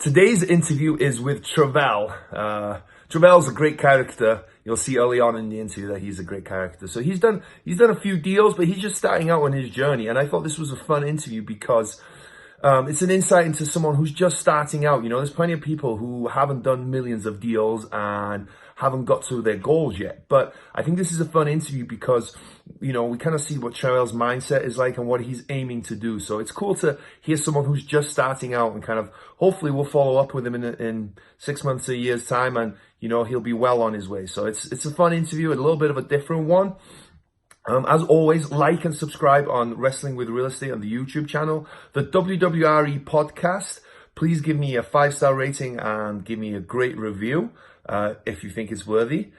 Today's interview is with Travelle. Travelle's a great character. You'll see early on in the interview that he's a great character. So he's done a few deals, but he's just starting out on his journey. And I thought this was a fun interview because it's an insight into someone who's just starting out. You know, there's plenty of people who haven't done millions of deals and haven't got to their goals yet. But I think this is a fun interview because, you know, we kind of see what Travelle's mindset is like and what he's aiming to do. So it's cool to hear someone who's just starting out and kind of, hopefully we'll follow up with him in 6 months, a year's time, and, you know, he'll be well on his way. So it's a fun interview, a little bit of a different one. As always, like and subscribe on Wrestling with Real Estate on the YouTube channel. The WWRE podcast, please give me a 5-star rating and give me a great review if you think it's worthy.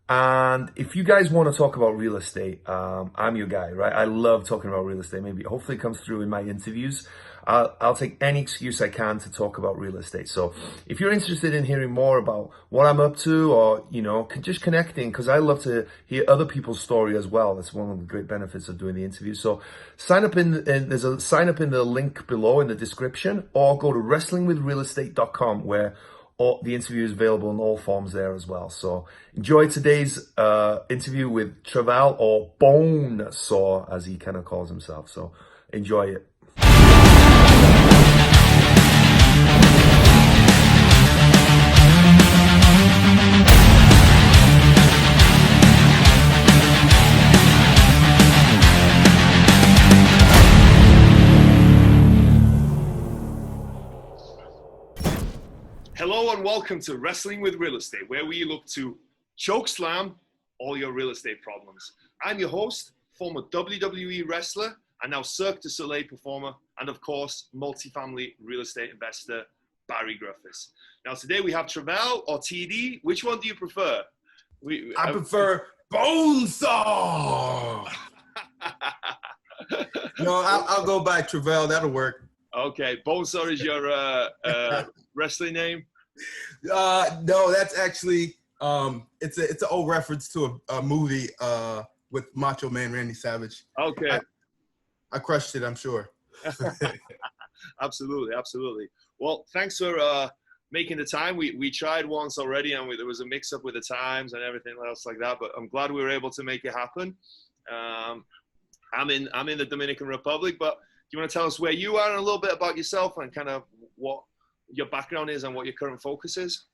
And if you guys want to talk about real estate, I'm your guy, right? I love talking about real estate. Hopefully it comes through in my interviews. I'll take any excuse I can to talk about real estate. So if you're interested in hearing more about what I'm up to, or, you know, just connecting, because I love to hear other people's story as well. That's one of the great benefits of doing the interview. So there's a sign up in the link below in the description, or go to wrestlingwithrealestate.com where the interview is available in all forms there as well. So enjoy today's interview with Travelle, or Bonesaw, as he kind of calls himself. So enjoy it. Hello and welcome to Wrestling with Real Estate, where we look to chokeslam all your real estate problems. I'm your host, former WWE wrestler, and now Cirque du Soleil performer, and of course, multifamily real estate investor, Barri Griffiths. Now today we have Travelle or TD. Which one do you prefer? I prefer Bonesaw. No, I'll go by Travelle. That'll work. Okay, Bonesaw is your wrestling name? No, that's actually it's an old reference to a movie with Macho Man Randy Savage. Okay. I crushed it, I'm sure. Absolutely. Well, thanks for making the time. We tried once already, and there was a mix-up with the times and everything else like that, but I'm glad we were able to make it happen. I'm in the Dominican Republic, but do you want to tell us where you are and a little bit about yourself and kind of what your background is and what your current focus is?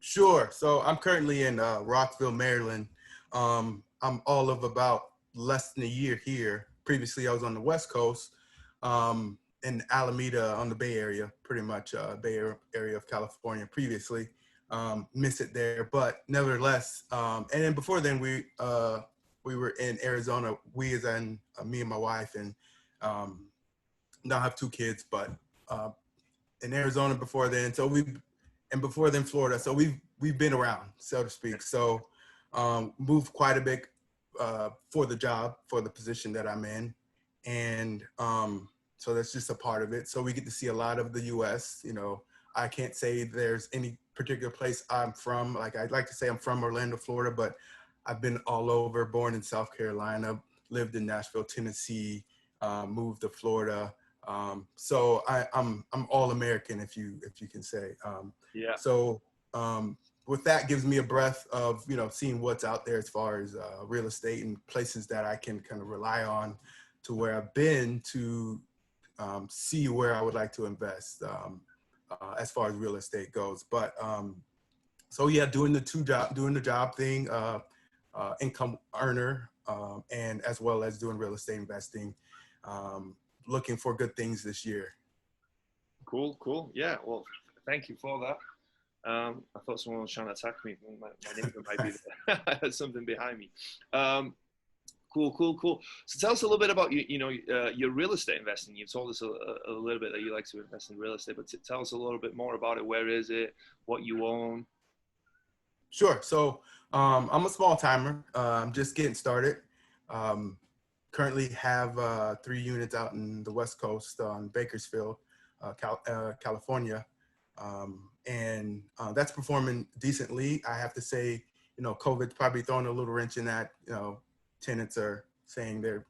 Sure. So I'm currently in Rockville, Maryland. I'm all of about less than a year here. Previously, I was on the West Coast, in Alameda on the Bay Area, pretty much Bay Area of California previously. Miss it there, but nevertheless. And then before then, we were in Arizona. Me and my wife, and now I have 2 kids, but in Arizona before then. So before then Florida. So we've been around, so to speak. So moved quite a bit for the position that I'm in, and so that's just a part of it. So we get to see a lot of the U.S. You know, I can't say there's any particular place I'm from. Like, I'd like to say I'm from Orlando, Florida, but I've been all over. Born in South Carolina, lived in Nashville, Tennessee, moved to Florida. So I'm all American, if you can say. Yeah. So with that gives me a breath of, you know, seeing what's out there as far as real estate and places that I can kind of rely on to where I've been to see where I would like to invest as far as real estate goes. But so yeah, doing the job thing, income earner, and as well as doing real estate investing. Looking for good things this year. Cool. Yeah, well, thank you for that. I thought someone was trying to attack me. My neighbor might be there. I had something behind me. Cool. So tell us a little bit about your real estate investing. You've told us a little bit that you like to invest in real estate, but tell us a little bit more about it. Where is it? What you own? Sure. So I'm a small timer. I'm just getting started. Currently have 3 units out in the West Coast on Bakersfield, California. And that's performing decently. I have to say, you know, COVID's probably throwing a little wrench in that. You know, tenants are saying their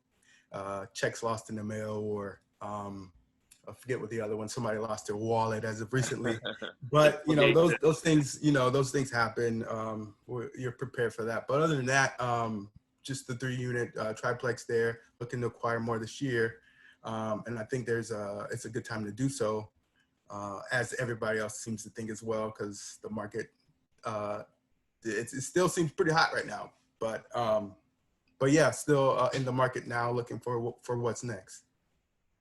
checks lost in the mail, or I forget what the other one. Somebody lost their wallet as of recently, but Okay. those things, those things happen. You're prepared for that. But other than that, just the 3-unit triplex there, looking to acquire more this year, and I think it's a good time to do so, as everybody else seems to think as well, because the market it still seems pretty hot right now. But yeah, still in the market now, looking for what's next.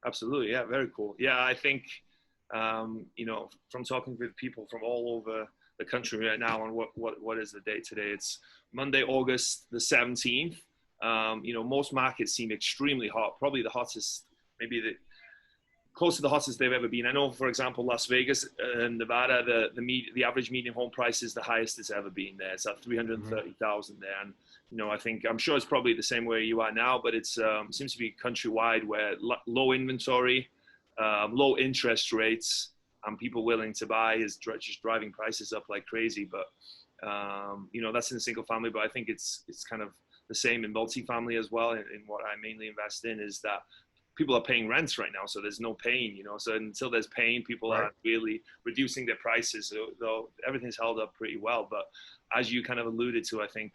Absolutely. Yeah. Very cool. Yeah. I think, from talking with people from all over the country right now on what is the date today? It's Monday, August the 17th. Most markets seem extremely hot, probably the hottest, maybe close to the hottest they've ever been. I know, for example, Las Vegas and Nevada, the average median home price is the highest it's ever been there. It's at 330,000 there. And, I'm sure it's probably the same where you are now, but it's seems to be countrywide, where low inventory, low interest rates, and people willing to buy is just driving prices up like crazy. But, that's in a single family, but I think it's kind of the same in multifamily as well. In what I mainly invest in is that people are paying rents right now, so there's no pain, so until there's pain, people Right. aren't really reducing their prices, though everything's held up pretty well. But as you kind of alluded to, I think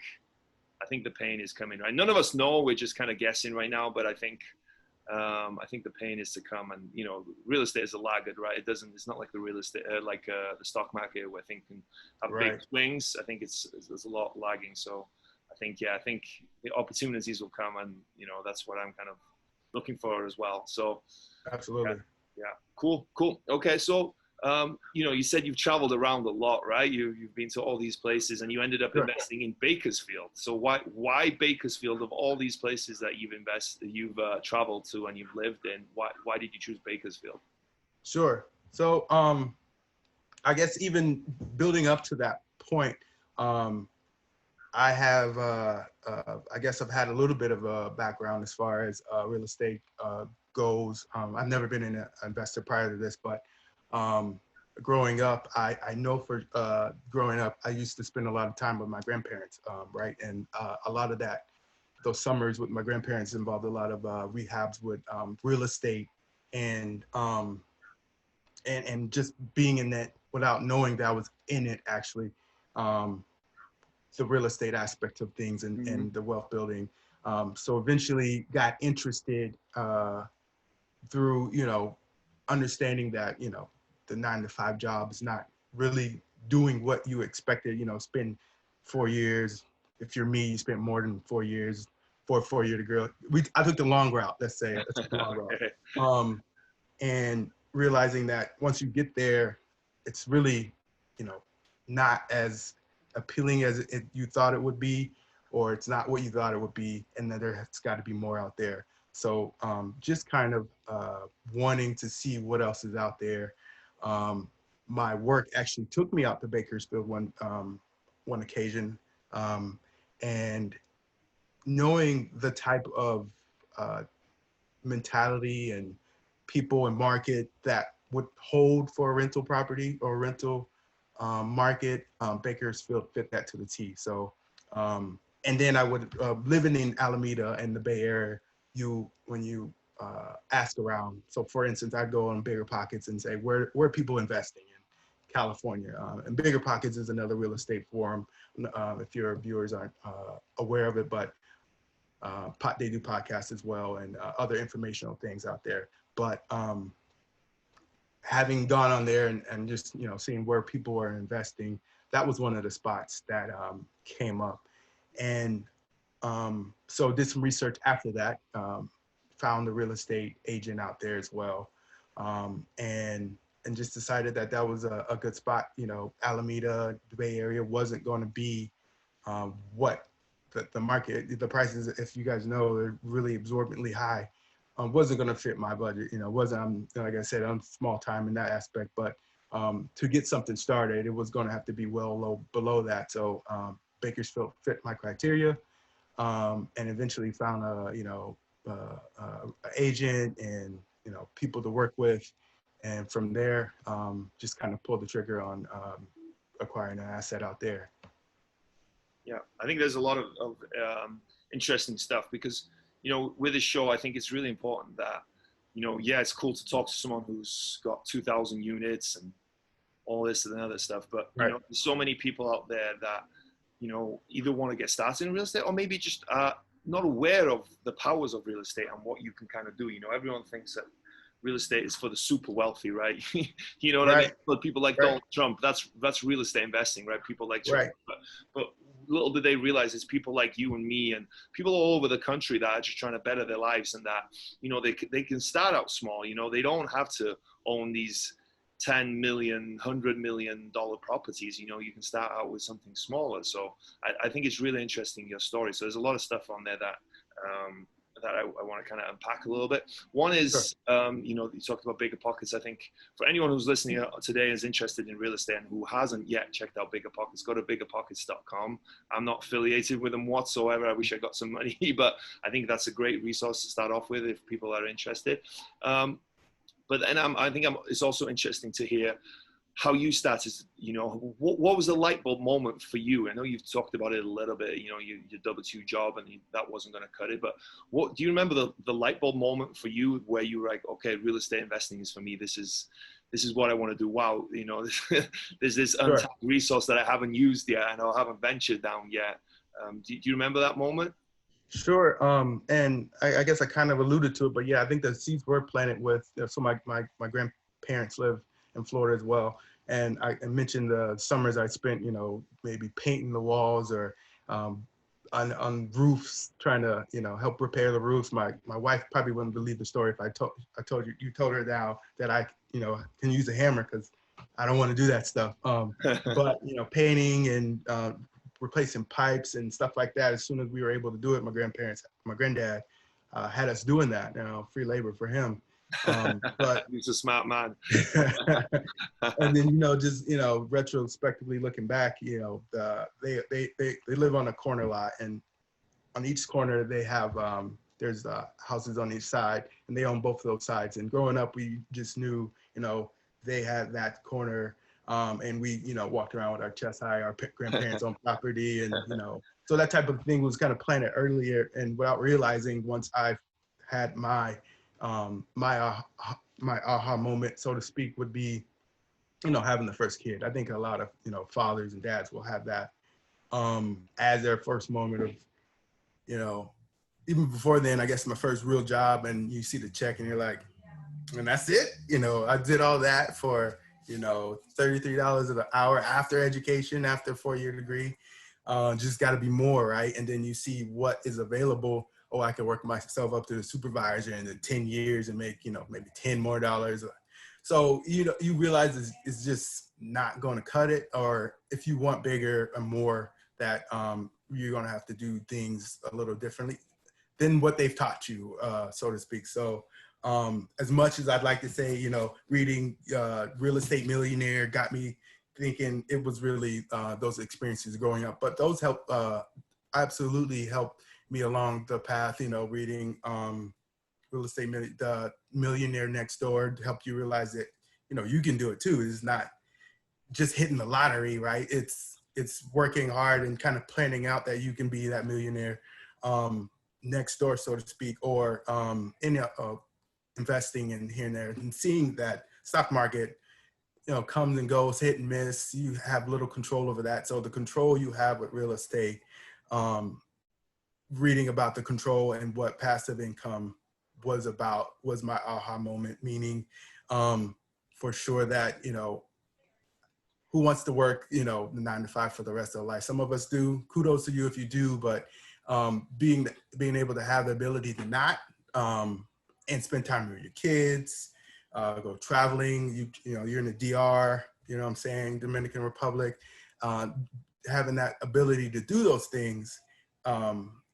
the pain is coming, right? None of us know, we're just kind of guessing right now, but I think the pain is to come. And real estate is a laggard, right? It's not like the real estate the stock market, where things can have Right. big swings. I think there's a lot lagging. So I think the opportunities will come, and that's what I'm kind of looking for as well. So Absolutely. yeah. Cool. Okay. So, you said you've traveled around a lot, right? You've been to all these places, and you ended up Sure. investing in Bakersfield. So why Bakersfield, of all these places that you've traveled to and you've lived in? Why did you choose Bakersfield? Sure. So, I guess even building up to that point, I have, I guess I've had a little bit of a background as far as real estate goes. I've never been an investor prior to this, but growing up, I know for growing up, I used to spend a lot of time with my grandparents, right? And a lot of those summers with my grandparents involved a lot of rehabs with real estate, and just being in that without knowing that I was in it, actually. The real estate aspect of things and the wealth building. So eventually got interested through, understanding that, the 9-to-5 job is not really doing what you expected, spend 4 years. If you're me, you spent more than 4 years for a 4-year degree. I took the long route, let's say. I took the long route. And realizing that once you get there, it's really, not as appealing as you thought it would be, or it's not what you thought it would be, and that there's got to be more out there. So just kind of wanting to see what else is out there. My work actually took me out to Bakersfield one occasion, and knowing the type of mentality and people and market that would hold for a rental property or rental market, Bakersfield fit that to the T. So, and then I would, living in Alameda and the Bay Area, when you ask around. So for instance, I'd go on Bigger Pockets and say, where are people investing in California? And Bigger Pockets is another real estate forum, if your viewers aren't aware of it, but they do podcasts as well, and other informational things out there. But having gone on there and just, seeing where people are investing, that was one of the spots that came up. And so did some research after that, found a real estate agent out there as well, and just decided that was a good spot. Alameda, the Bay Area wasn't going to be what the market, the prices, if you guys know, are really absorbently high. Wasn't going to fit my budget. Wasn't, like I said, I'm small time in that aspect, but to get something started, it was going to have to be below that. So Bakersfield fit my criteria, and eventually found a agent and people to work with, and from there just kind of pulled the trigger on acquiring an asset out there. Yeah, I think there's a lot of interesting stuff, because with this show, I think it's really important that you know, yeah, it's cool to talk to someone who's got 2,000 units and all this and other stuff. But, you know, there's so many people out there that, you know, either want to get started in real estate or maybe just not aware of the powers of real estate and what you can kind of do. You know, everyone thinks that real estate is for the super wealthy, right? You know what I mean? But people like Donald Trump, that's real estate investing, right? People like Trump. But little do they realize it's people like you and me and people all over the country that are just trying to better their lives, and that, you know, they can start out small. You know, they don't have to own these 10 million, $100 million properties. You know, you can start out with something smaller. So I think it's really interesting, your story. So there's a lot of stuff on there that I want to kind of unpack a little bit. One is, you know, you talked about Bigger Pockets. I think for anyone who's listening today is interested in real estate and who hasn't yet checked out Bigger Pockets, go to biggerpockets.com. I'm not affiliated with them whatsoever. I wish I got some money, but I think that's a great resource to start off with if people are interested. But then I think it's also interesting to hear how you started. You know, what was the light bulb moment for you? I know you've talked about it a little bit, you know, your W-2 job and that wasn't going to cut it, but what do you remember the light bulb moment for you where you were like, okay, real estate investing is for me. This is what I want to do. Wow. You know, there's this untapped resource that I haven't used yet and I haven't ventured down yet. Do you remember that moment? Sure. And I guess I kind of alluded to it, but yeah, I think the seeds were planted with, so my grandparents live in Florida as well. And I mentioned the summers I spent, you know, maybe painting the walls or on roofs, trying to, you know, help repair the roofs. My wife probably wouldn't believe the story if I told you told her now that I, you know, can use a hammer, because I don't want to do that stuff. But, you know, painting and replacing pipes and stuff like that. As soon as we were able to do it, my granddad had us doing that, you know, free labor for him. But he's a smart man. And then, you know, just, you know, retrospectively looking back, you know, they live on a corner lot, and on each corner they have, there's houses on each side, and they own both of those sides. And growing up, we just knew, you know, they had that corner. And we, you know, walked around with our chest high, our grandparents' own property. And, you know, so that type of thing was kind of planted earlier. And without realizing, once I had my aha moment, so to speak, would be, you know, having the first kid. I think a lot of, you know, fathers and dads will have that as their first moment of, you know, even before then, I guess my first real job, and you see the check and you're like, and that's it. You know, I did all that for, you know, $33 an hour after education, after a 4-year degree. Just got to be more, right? And then you see what is available. Oh, I can work myself up to the supervisor in the 10 years and make, you know, maybe $10 more. So, you know, you realize it's just not going to cut it. Or if you want bigger and more, that you're going to have to do things a little differently than what they've taught you, so to speak. So, as much as I'd like to say, you know, reading Real Estate Millionaire got me thinking, it was really those experiences growing up. But those absolutely helped me along the path, you know, reading Real Estate the Millionaire Next Door helped you realize that, you know, you can do it too. It's not just hitting the lottery, right? It's working hard and kind of planning out that you can be that millionaire next door, so to speak, or investing in here and there, and seeing that stock market, you know, comes and goes, hit and miss. You have little control over that. So the control you have with real estate, reading about the control and what passive income was my aha moment, meaning for sure that, you know, who wants to work, you know, 9 to 5 for the rest of their life? Some of us do. Kudos to you if you do, but being able to have the ability to not, and spend time with your kids, go traveling, you know, you're in the DR, you know what I'm saying, Dominican Republic, having that ability to do those things.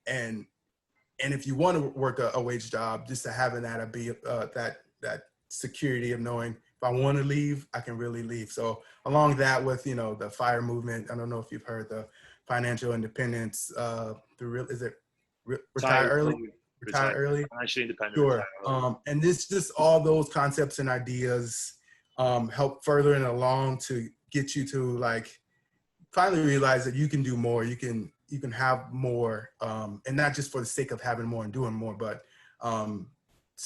And if you want to work a wage job, just to having that, that security of knowing if I want to leave, I can really leave. So along that with, you know, the FIRE movement, I don't know if you've heard the financial independence, retire early. Retire early. Financially independent. Sure. And this just all those concepts and ideas help furthering along to get you to like finally realize that you can do more. You can have more, and not just for the sake of having more and doing more, but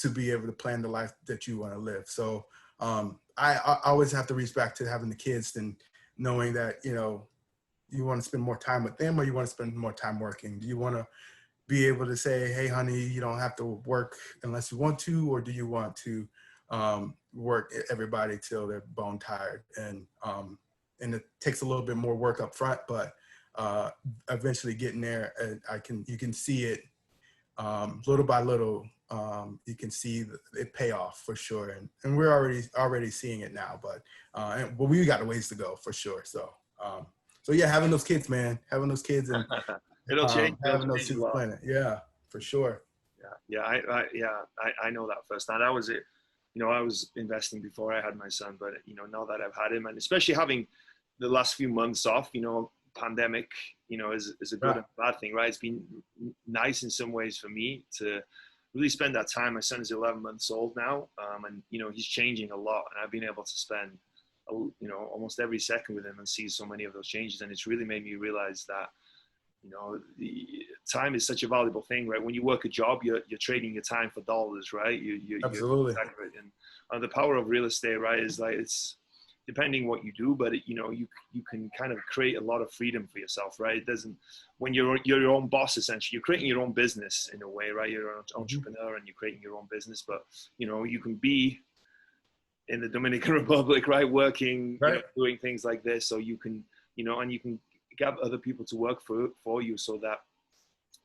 to be able to plan the life that you want to live. So I always have to reach back to having the kids and knowing that, you know, you want to spend more time with them or you want to spend more time working. Do you want to be able to say, hey, honey, you don't have to work unless you want to, or do you want to work everybody till they're bone tired? And it takes a little bit more work up front, but eventually getting there, you can see it little by little. You can see it pay off for sure, and we're already seeing it now. But we got a ways to go for sure. So yeah, having those kids, man, having those kids, and it'll change. having those kids planet, yeah, for sure. I know that firsthand. I was investing before I had my son, but you know, now that I've had him, and especially having the last few months off, you know, pandemic, you know, is a good and bad thing, right? It's been nice in some ways for me to really spend that time. My son is 11 months old now, and you know, he's changing a lot, and I've been able to spend, you know, almost every second with him and see so many of those changes, and it's really made me realize that, you know, the time is such a valuable thing, right? When you work a job, you're trading your time for dollars, right? Absolutely. And the power of real estate, right, is like, it's depending what you do, but you know, you can kind of create a lot of freedom for yourself, right? It doesn't, when you're your own boss, essentially, you're creating your own business in a way, right? You're an entrepreneur and you're creating your own business, but you know, you can be in the Dominican Republic, right, working, right, you know, doing things like this, so you can, you know, and you can get other people to work for you, so that,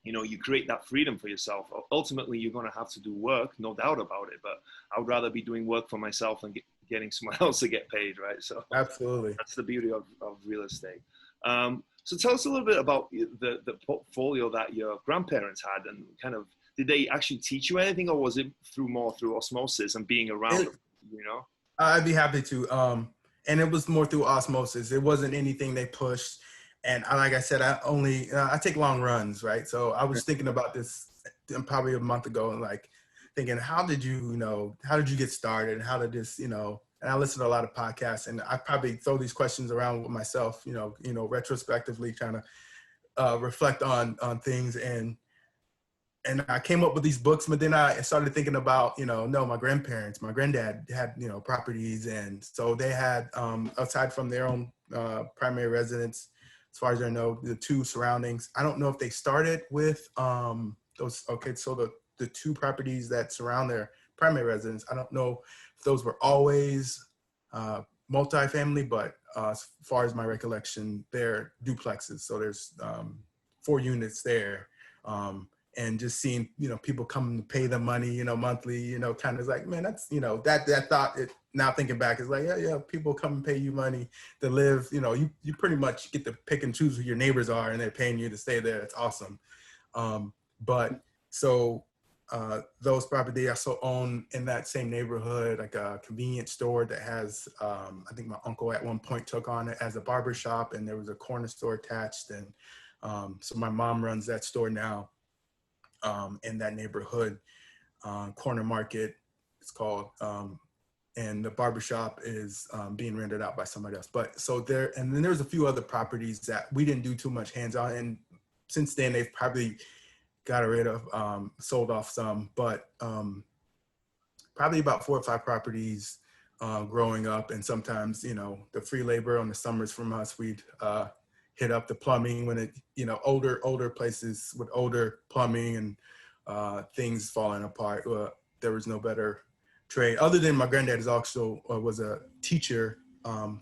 you know, you create that freedom for yourself. Ultimately, you're going to have to do work, no doubt about it, but I would rather be doing work for myself than getting someone else to get paid, right? So absolutely, that's the beauty of real estate. So tell us a little bit about the portfolio that your grandparents had, and kind of, did they actually teach you anything, or was it more through osmosis and being around them, you know? I'd be happy to. And it was more through osmosis. It wasn't anything they pushed. And like I said, I take long runs, right? So I was thinking about this probably a month ago, and like thinking, how did you get started? And how did this, you know, and I listen to a lot of podcasts, and I probably throw these questions around with myself, you know, retrospectively trying to reflect on things. And I came up with these books, but then I started thinking about, you know, my granddad had, you know, properties. And so they had, aside from their own primary residence, as far as I know, the two surroundings. I don't know if they started with those. Okay, so the two properties that surround their primary residence, I don't know if those were always multifamily, but as far as my recollection, they're duplexes. So there's 4 units there. And just seeing, you know, people come to pay them money, you know, monthly, you know, kind of like, man, that's, you know, that thought, now thinking back, is like, yeah, people come and pay you money to live, you know, you pretty much get to pick and choose who your neighbors are, and they're paying you to stay there. It's awesome. But so those properties I also own in that same neighborhood, like a convenience store that has, I think my uncle at one point took on it as a barber shop, and there was a corner store attached. And so my mom runs that store now. In that neighborhood, Corner Market, it's called, and the barbershop is being rented out by somebody else. But so there, and then there's a few other properties that we didn't do too much hands-on, and since then they've probably got rid of, sold off some, but probably about 4 or 5 properties growing up. And sometimes, you know, the free labor on the summers from us, we'd hit up the plumbing when it, you know, older places with older plumbing and things falling apart. There was no better trade other than my granddad is also was a teacher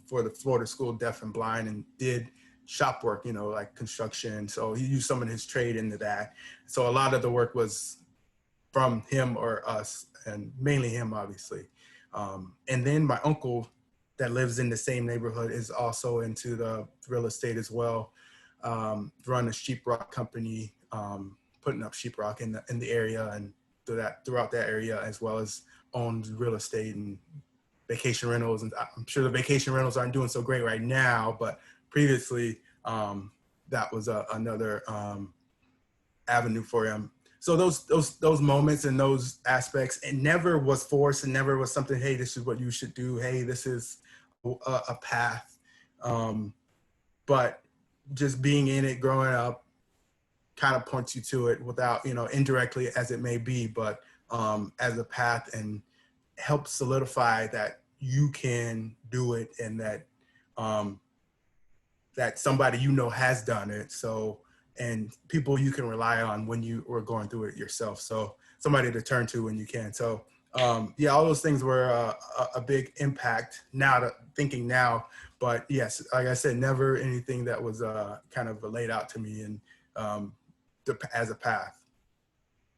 for the Florida School of Deaf and Blind, and did shop work, you know, like construction. So he used some of his trade into that. So a lot of the work was from him or us, and mainly him, obviously. And then my uncle that lives in the same neighborhood is also into the real estate as well. Run a sheetrock company, putting up sheetrock in the area and throughout that area, as well as owns real estate and vacation rentals. And I'm sure the vacation rentals aren't doing so great right now, but previously that was another avenue for him. So those moments and those aspects, it never was forced, and never was something, hey, this is what you should do. Hey, this is a path. But just being in it, growing up, kind of points you to it without, you know, indirectly as it may be. But as a path and help solidify that you can do it, and that that somebody has done it. So, and people you can rely on when you were going through it yourself. So somebody to turn to when you can. So yeah, all those things were a big impact thinking now. But yes, like I said, never anything that was kind of laid out to me and as a path.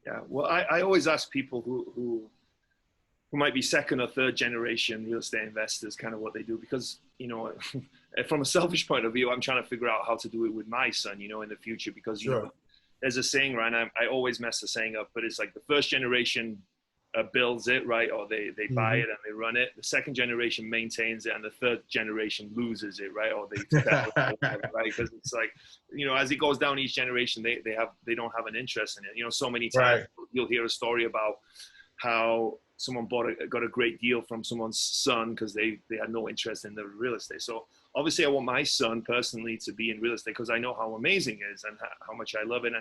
Yeah, well, I always ask people who might be second or third generation real estate investors kind of what they do, because, from a selfish point of view, I'm trying to figure out how to do it with my son, in the future, because, Sure. There's a saying, right? And I always mess the saying up, but it's like the first generation builds it, right? Or they buy it and they run it. The second generation maintains it, and the third generation loses it, right? Or they sell it, right? Because it's like, as it goes down each generation, they don't have an interest in it. So many times you'll hear a story about how someone got a great deal from someone's son because they had no interest in the real estate. So obviously I want my son personally to be in real estate because I know how amazing it is and how much I love it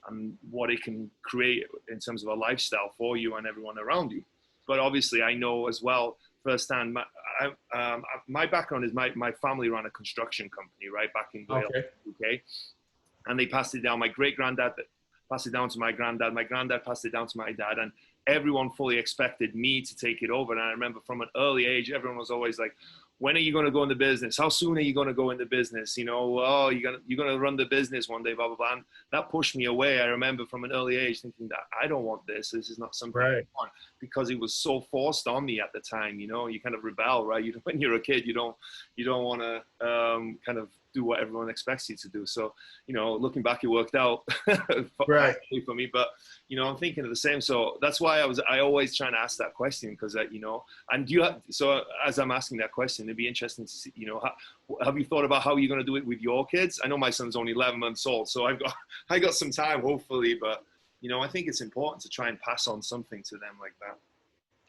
and what it can create in terms of a lifestyle for you and everyone around you. But obviously I know as well firsthand, my background is my family ran a construction company, right, back in Wales, UK. And they passed it down. My great-granddad passed it down to my granddad. My granddad passed it down to my dad. And everyone fully expected me to take it over. And I remember from an early age, everyone was always like, when are you going to go into business? How soon are you going to go into business? Oh, you're going to run the business one day, blah, blah, blah. And that pushed me away. I remember from an early age thinking that I don't want this. This is not something I want, because it was so forced on me at the time. You kind of rebel, right? When you're a kid, you don't want to kind of do what everyone expects you to do. So, looking back, it worked out for me. But, I'm thinking of the same. So that's why I always trying to ask that question, because and so as I'm asking that question, it'd be interesting to see, have you thought about how you're going to do it with your kids? I know my son's only 11 months old, so I got some time, hopefully, but, I think it's important to try and pass on something to them like that.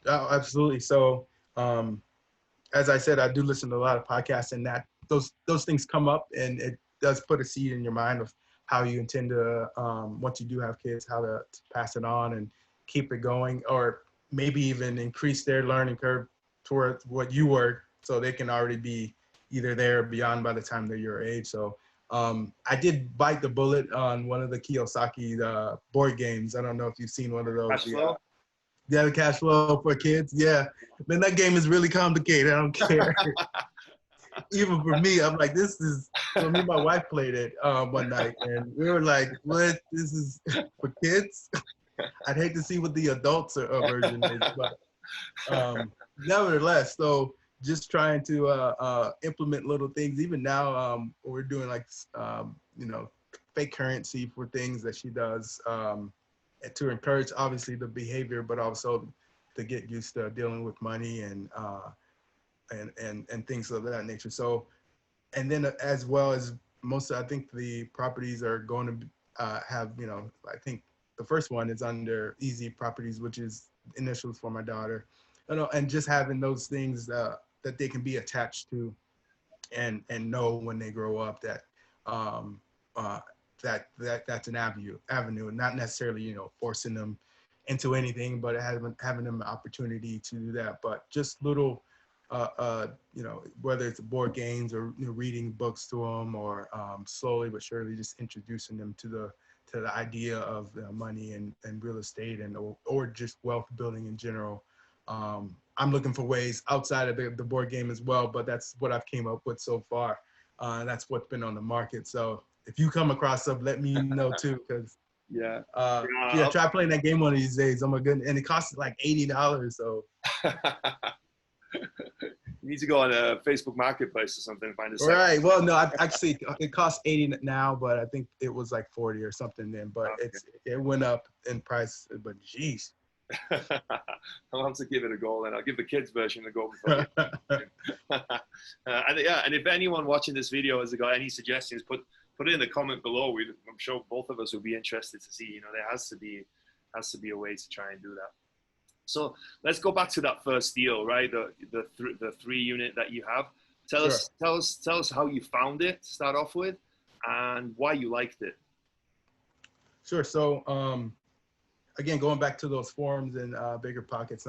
Oh, absolutely. So, as I said, I do listen to a lot of podcasts, and that those things come up, and it does put a seed in your mind of how you intend to, once you do have kids, how to pass it on and keep it going, or maybe even increase their learning curve towards what you were, so they can already be either there or beyond by the time they're your age. So I did bite the bullet on one of the Kiyosaki board games. I don't know if you've seen one of those. Cash flow? Yeah, the cash flow for kids. Yeah, man, that game is really complicated. I don't care. Even for me, I'm like, this is, so me and my wife played it one night, and we were like, what? This is for kids? I'd hate to see what the adults version is, but nevertheless, so just trying to implement little things. Even now, we're doing like, fake currency for things that she does to encourage, obviously, the behavior, but also to get used to dealing with money and things of that nature. So, and then as well as I think the properties are going to have, I think the first one is under Easy Properties, which is initials for my daughter, and just having those things that they can be attached to and know when they grow up that that's an avenue, and not necessarily, forcing them into anything, but having them an opportunity to do that. But just little, whether it's board games or reading books to them, or slowly but surely just introducing them to the idea of money and real estate or just wealth building in general. I'm looking for ways outside of the board game as well, but that's what I've came up with so far. That's what's been on the market. So if you come across some, let me know too, because try playing that game one of these days. Oh my goodness, and it costs like $80. So you need to go on a Facebook Marketplace or something and find a site. Right. Well, no, actually, it costs $80 now, but I think it was like $40 or something then. But it went up in price. But geez. I'll have to give it a go, and I'll give the kids version a go. And if anyone watching this video has got any suggestions, put it in the comment below. I'm sure both of us will be interested to see. There has to be a way to try and do that. So let's go back to that first deal, right? The 3 unit that you have. Tell us how you found it to start off with, and why you liked it. Sure. So again, going back to those forums and BiggerPockets,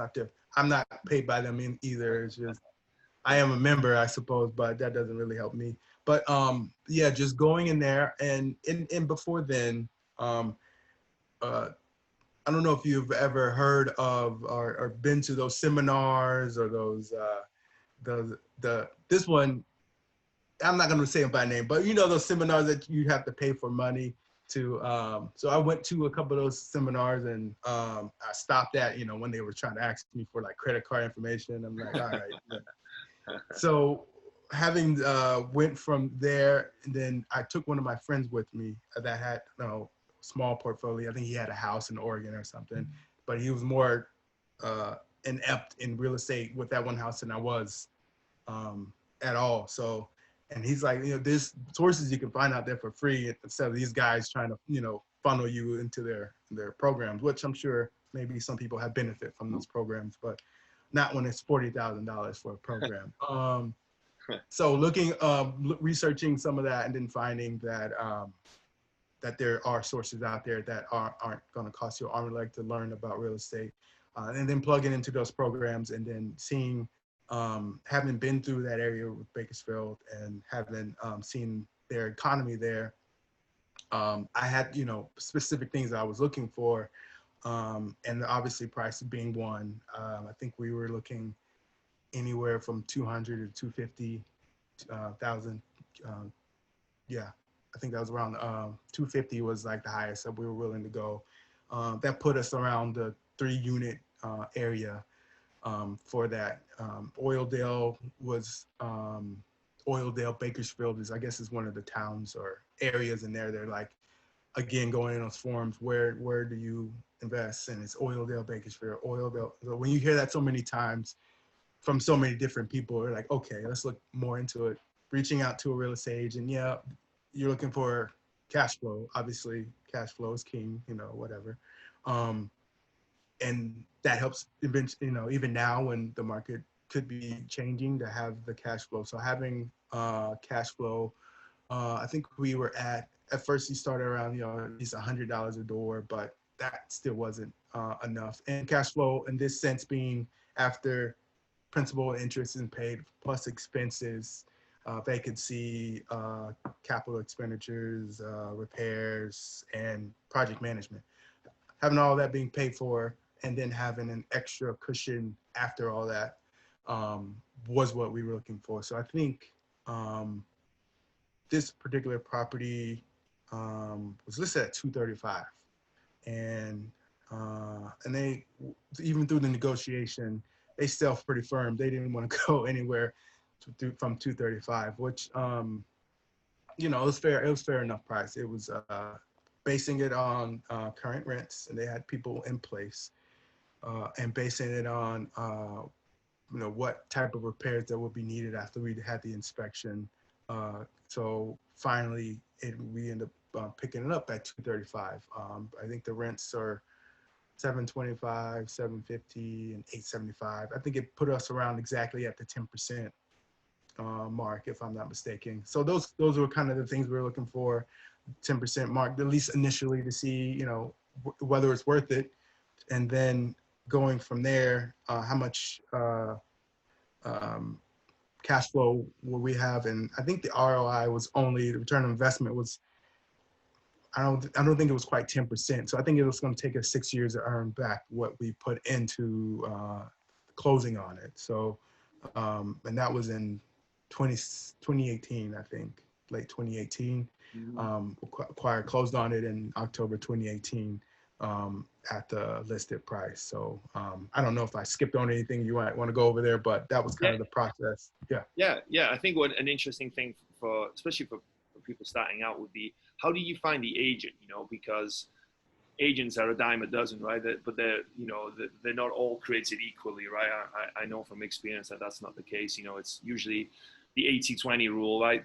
I'm not paid by them either. It's just, I am a member, I suppose, but that doesn't really help me. But yeah, just going in there, and before then, I don't know if you've ever heard of or been to those seminars or those this one. I'm not going to say it by name, but you know those seminars that you have to pay for money to. So I went to a couple of those seminars, and I stopped at, you know, when they were trying to ask me for like credit card information. I'm like, all right. So having went from there, and then I took one of my friends with me that had, you know, small portfolio. I think he had a house in Oregon or something, but he was more inept in real estate with that one house than I was at all. So, and he's like, you know, there's sources you can find out there for free instead of these guys trying to, you know, funnel you into their programs, which I'm sure maybe some people have benefit from those programs, but not when it's $40,000 for a program. So looking, researching some of that, and then finding that that there are sources out there that aren't going to cost you an arm and leg to learn about real estate, and then plugging into those programs, and then seeing, having been through that area with Bakersfield and having seen their economy there, I had, you know, specific things I was looking for, and obviously price being one. I think we were looking anywhere from 200 to 250,000. Yeah, I think that was around 250 was like the highest that we were willing to go. That put us around the 3-unit area for that. Oildale was Oildale, Bakersfield is, I guess, is one of the towns or areas in there. They're like, again, going in those forums, where do you invest? And it's Oildale, Bakersfield, Oildale. So when you hear that so many times from so many different people, they're like, okay, let's look more into it. Reaching out to a real estate agent, yeah, you're looking for cash flow. Obviously, cash flow is king, you know, whatever. And that helps eventually, you know, even now when the market could be changing, to have the cash flow. So having cash flow, I think we were at first you started around, you know, at least $100 a door, but that still wasn't enough. And cash flow in this sense being after principal and interest is paid plus expenses, vacancy, capital expenditures, repairs, and project management. Having all that being paid for, and then having an extra cushion after all that was what we were looking for. So I think this particular property was listed at 235, and they, even through the negotiation, they still pretty firm. They didn't want to go anywhere from 235, which you know, it was fair. It was fair enough price. It was basing it on current rents, and they had people in place, and basing it on you know, what type of repairs that would be needed after we had the inspection. So finally, we ended up picking it up at 235. I think the rents are 725, 750, and 875. I think it put us around exactly at the 10% mark, if I'm not mistaken. So those were kind of the things we were looking for, 10% mark, at least initially, to see, you know, whether it's worth it, and then going from there, how much cash flow will we have. And I think the ROI was only, the return on investment was, I don't think it was quite 10%. So I think it was going to take us 6 years to earn back what we put into closing on it. So, and that was in 2018, I think, late 2018. Acquired, closed on it in October 2018 at the listed price. So I don't know if I skipped on anything you might want to go over there, but that was kind of the process. Yeah. I think what an interesting thing for, especially for people starting out, would be, how do you find the agent? You know, because agents are a dime a dozen, right? But they're, you know, they're not all created equally, right? I know from experience that that's not the case. You know, it's usually the 80-20 rule, right?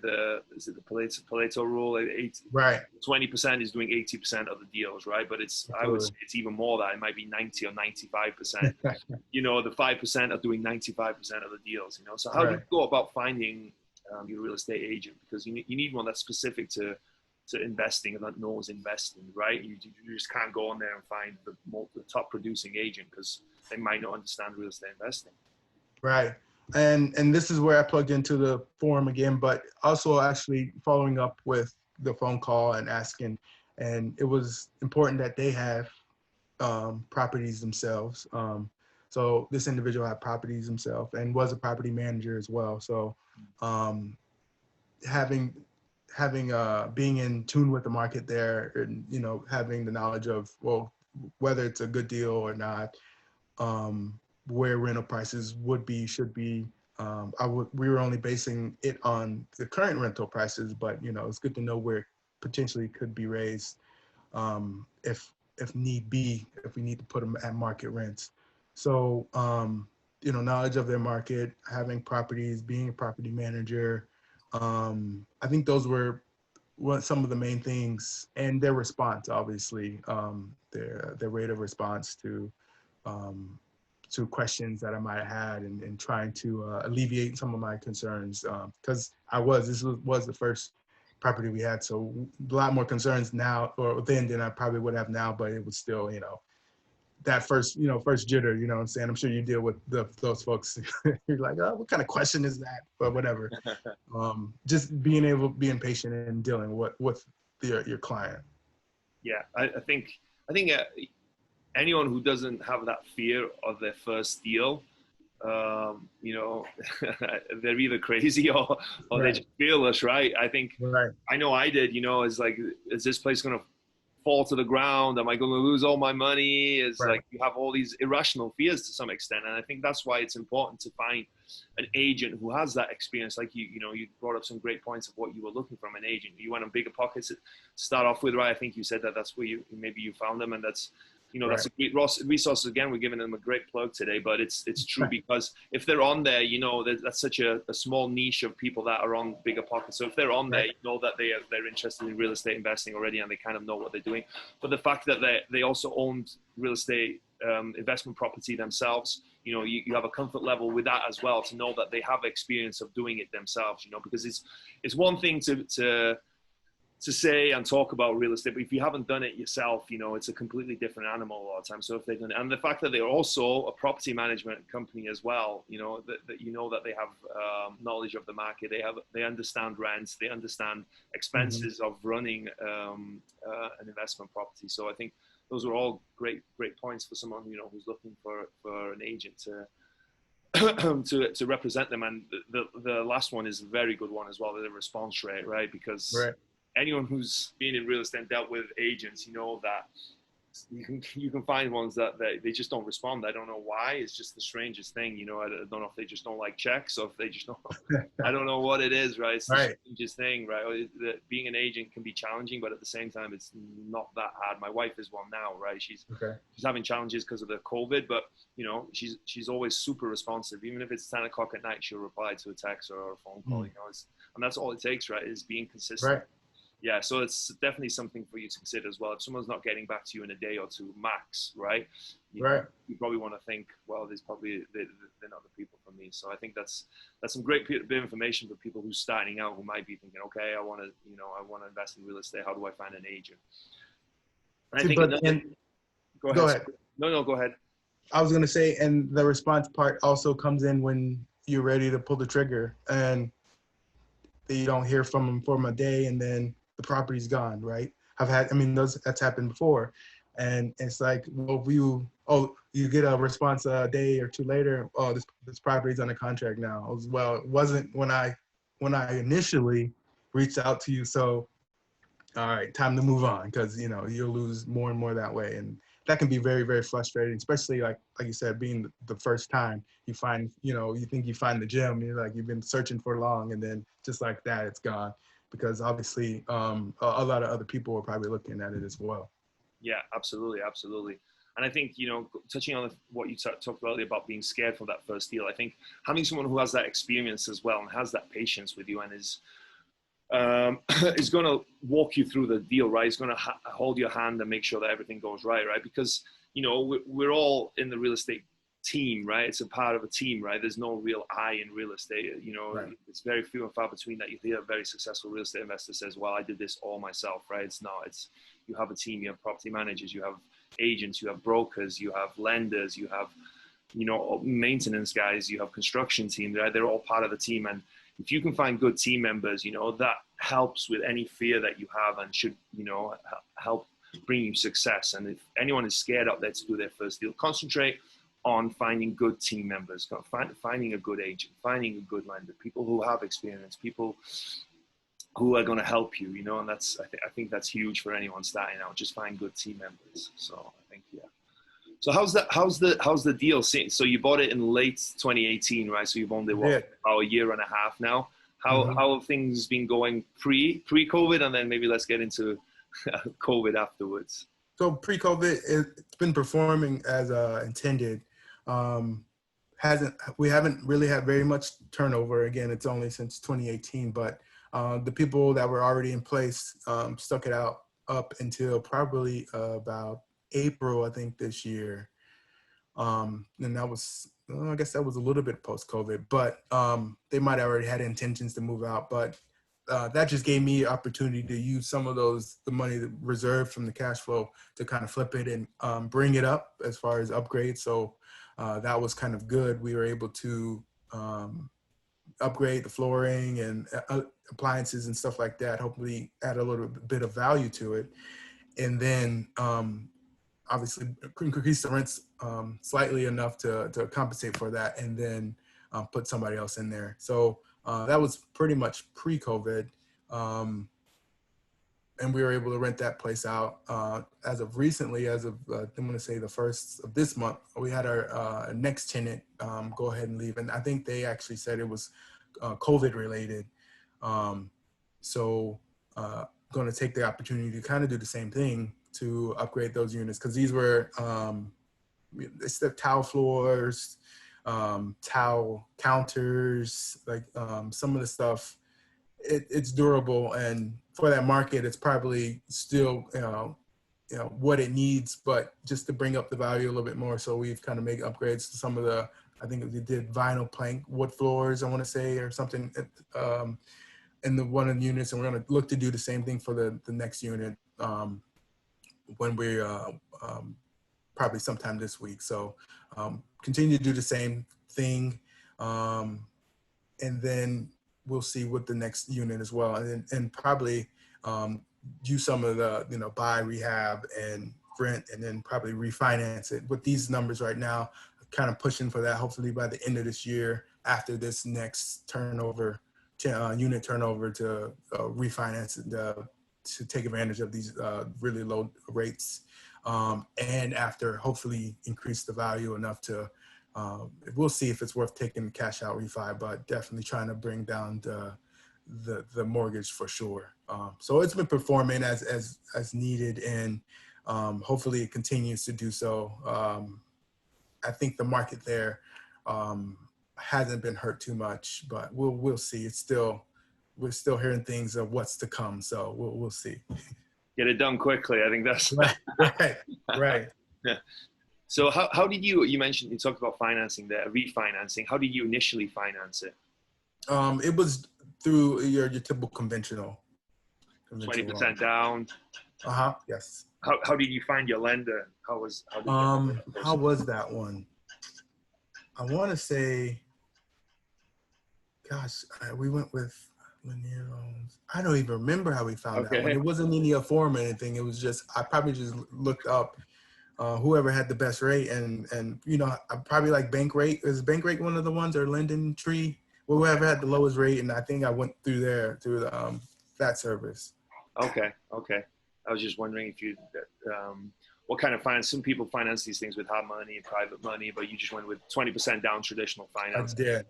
Is it the Pareto rule? 20% is doing 80% of the deals, right? But it's, I would say it's even more that it might be 90 or 95%. You know, the 5% are doing 95% of the deals. You know, so how do you go about finding your real estate agent? Because you need one that's specific to to investing and that knows investing, right? You just can't go on there and find the top producing agent because they might not understand real estate investing. Right. And this is where I plugged into the forum again, but also actually following up with the phone call and asking, and it was important that they have properties themselves. So this individual had properties himself and was a property manager as well. So being in tune with the market there, and having the knowledge of, well, whether it's a good deal or not, where rental prices should be. We were only basing it on the current rental prices, but it's good to know where it potentially could be raised if need be, if we need to put them at market rents. So knowledge of their market, having properties, being a property manager. I think those were some of the main things, and their response, obviously, their rate of response to questions that I might have had, and trying to alleviate some of my concerns, because this was the first property we had, so a lot more concerns now or then than I probably would have now, but it was still that first jitter, what I'm saying? I'm sure you deal with those folks. You're like, oh, what kind of question is that? But whatever. Just being patient and dealing with your client. Yeah, I think anyone who doesn't have that fear of their first deal, they're either crazy or right. They just fearless, right? I think, right. I know I did, it's like, is this place going to fall to the ground? Am I going to lose all my money? Right. Like, you have all these irrational fears to some extent. And I think that's why it's important to find an agent who has that experience. Like you brought up some great points of what you were looking from an agent. You went on Bigger Pockets to start off with, right? I think you said that's where maybe you found them, and that's, that's a great resource. Again, we're giving them a great plug today, but it's true, because if they're on there, that's such a small niche of people that are on Bigger Pockets. So if they're on there, that they're interested in real estate investing already, and they kind of know what they're doing. But the fact that they also owned real estate investment property themselves, you have a comfort level with that as well, to know that they have experience of doing it themselves, because it's one thing to say and talk about real estate, but if you haven't done it yourself, it's a completely different animal a lot of times. So if they've done it, and the fact that they're also a property management company as well, that they have knowledge of the market, they understand rents, they understand expenses of running an investment property. So I think those are all great points for someone who's looking for an agent to represent them. And the last one is a very good one as well, the response rate, right? Because anyone who's been in real estate and dealt with agents, that you can find ones that they just don't respond. I don't know why. It's just the strangest thing. I don't know if they just don't like checks, or if they just don't. I don't know what it is, right? It's the strangest thing, right? Being an agent can be challenging, but at the same time, it's not that hard. My wife is one now, right? She's having challenges because of the COVID, but she's always super responsive. Even if it's 10 o'clock at night, she'll reply to a text or a phone call. And that's all it takes, right? Is being consistent. Right. Yeah, so it's definitely something for you to consider as well. If someone's not getting back to you in a day or two max, right? You probably want to think, well, they're not the people for me. So I think that's some great bit of information for people who's starting out, who might be thinking, okay, I want to invest in real estate. How do I find an agent? And go ahead. No, go ahead. I was going to say, and the response part also comes in when you're ready to pull the trigger, and you don't hear from them for a day, and then the property's gone, right? That's happened before. And it's like, well, you get a response a day or two later, oh, this property's under contract now. Well, it wasn't when I initially reached out to you. So, all right, time to move on, because, you'll lose more and more that way. And that can be very, very frustrating, especially like you said, being the first time you find, you think you find the gem, you're like, you've been searching for long, and then just like that, it's gone. Because obviously a lot of other people are probably looking at it as well. Yeah, absolutely. And I think, touching on what you talked earlier about being scared for that first deal, I think having someone who has that experience as well and has that patience with you and is going to walk you through the deal, right? Is going to hold your hand and make sure that everything goes right? Because, we're all in the real estate team, right? It's a part of a team, right? There's no real I in real estate. You know, Right. it's very few and far between that you hear a very successful real estate investor says, well, I did this all myself, right? It's not. It's, you have a team, you have property managers, you have agents, you have brokers, you have lenders, you have, you know, maintenance guys, you have construction team, right? They're all part of the team. And if you can find good team members, you know, that helps with any fear that you have and should, you know, help bring you success. And if anyone is scared out there to do their first deal, concentrate on finding good team members, finding a good agent, finding a good lender, people who have experience, people who are going to help you, you know, and that's, I think that's huge for anyone starting out. Just find good team members. So I think, yeah. So how's the deal? So you bought it in late 2018, right? So you've owned it about a year and a half now. How have things been going pre-COVID, and then maybe let's get into COVID afterwards. So pre-COVID, it's been performing as intended. We haven't really had very much turnover. Again, it's only since 2018, but the people that were already in place stuck it out up until probably about April, I think, this year. And that was, I guess that was a little bit post-COVID, but they might have already had intentions to move out. But that just gave me opportunity to use some of the money that reserved from the cash flow to kind of flip it and bring it up as far as upgrades. So that was kind of good. We were able to upgrade the flooring and appliances and stuff like that, hopefully add a little bit of value to it. And then obviously increase the rents slightly enough to compensate for that, and then put somebody else in there. So that was pretty much pre-COVID. And we were able to rent that place out. As of recently, I'm going to say the first of this month, we had our next tenant go ahead and leave. And I think they actually said it was COVID related. So going to take the opportunity to kind of do the same thing to upgrade those units, because these were it's the tile floors, towel counters, like some of the stuff. It's durable, and for that market, it's probably still what it needs, but just to bring up the value a little bit more. So we've kind of made upgrades to some of the, I think we did vinyl plank wood floors, I want to say, or something in the one of the units, and we're going to look to do the same thing for the next unit when we probably sometime this week. So continue to do the same thing, and then we'll see with the next unit as well, and probably do some of the buy, rehab, and rent, and then probably refinance it. With these numbers right now, kind of pushing for that. Hopefully by the end of this year, after this next turnover, unit turnover, to refinance it, to take advantage of these really low rates, and after hopefully increase the value enough to. We'll see if it's worth taking the cash out refi, but definitely trying to bring down the mortgage for sure. So it's been performing as needed, and hopefully it continues to do so. I think the market there hasn't been hurt too much, but we'll see. We're still hearing things of what's to come, so we'll see. Get it done quickly. I think that's right. Yeah. So how did you talked about financing there, refinancing. How did you initially finance it? It was through your typical conventional 20% down. Yes. How did you find your lender? How was that one? I want to say, gosh, we went with Lanier Loans. I don't even remember how we found that one. It wasn't any form or anything. It was just, I probably just looked up whoever had the best rate, and I probably like Bank Rate. Is Bank Rate one of the ones, or Linden Tree? Whoever had the lowest rate, and I think I went through the that service. Okay. I was just wondering if you, what kind of finance? Some people finance these things with hard money and private money, but you just went with 20% down traditional finance. I did.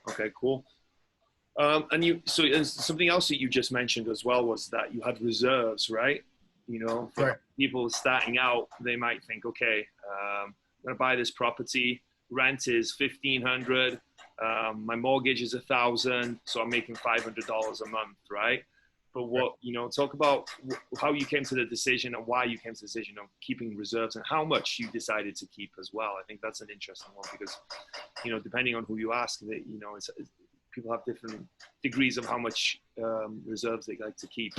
Okay, cool. And something else that you just mentioned as well was that you had reserves, right? For people starting out, they might think, okay, I'm going to buy this property. Rent is $1,500. My mortgage is $1,000, so I'm making $500 a month, right? But what, talk about how you came to the decision and why you came to the decision of keeping reserves and how much you decided to keep as well. I think that's an interesting one because, depending on who you ask, people have different degrees of how much reserves they like to keep.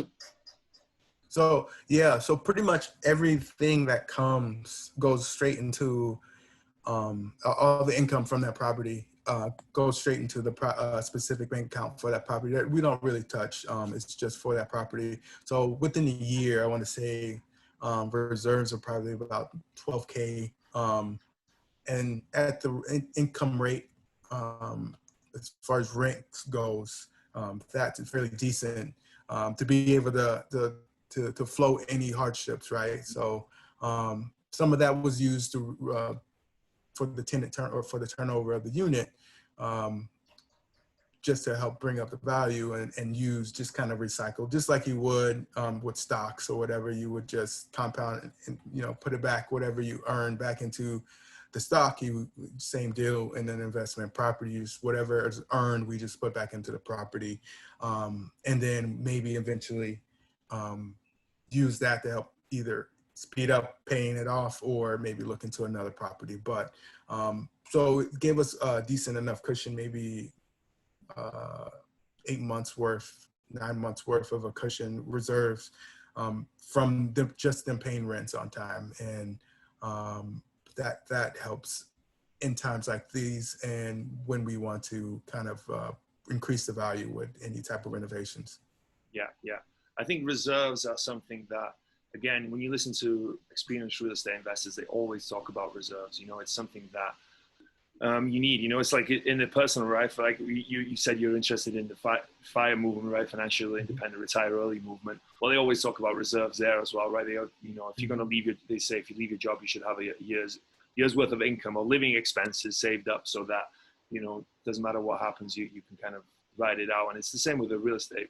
So pretty much everything that goes straight into all the income from that property goes straight into the specific bank account for that property that we don't really touch. It's just for that property. So within a year, I want to say reserves are probably about $12K. And at the income rate, as far as rent goes, that's fairly decent to be able to float any hardships, right? So some of that was used for the tenant for the turnover of the unit, just to help bring up the value and use, just kind of recycle, just like you would with stocks or whatever. You would just compound and put it back, whatever you earn back into the stock. Same deal in an investment. Properties, whatever is earned, we just put back into the property, and then maybe eventually use that to help either speed up paying it off or maybe look into another property. But so it gave us a decent enough cushion, maybe 8 months worth, 9 months worth of a cushion reserves from just them paying rents on time. And that helps in times like these and when we want to kind of increase the value with any type of renovations. Yeah. I think reserves are something that, again, when you listen to experienced real estate investors, they always talk about reserves. It's something that you need. It's like in the personal life, like you said you're interested in the FIRE movement, right? Financial independent, retire early movement. Well, they always talk about reserves there as well, right? If you're going to leave they say if you leave your job, you should have a year's worth of income or living expenses saved up so that, doesn't matter what happens, you can kind of ride it out. And it's the same with a real estate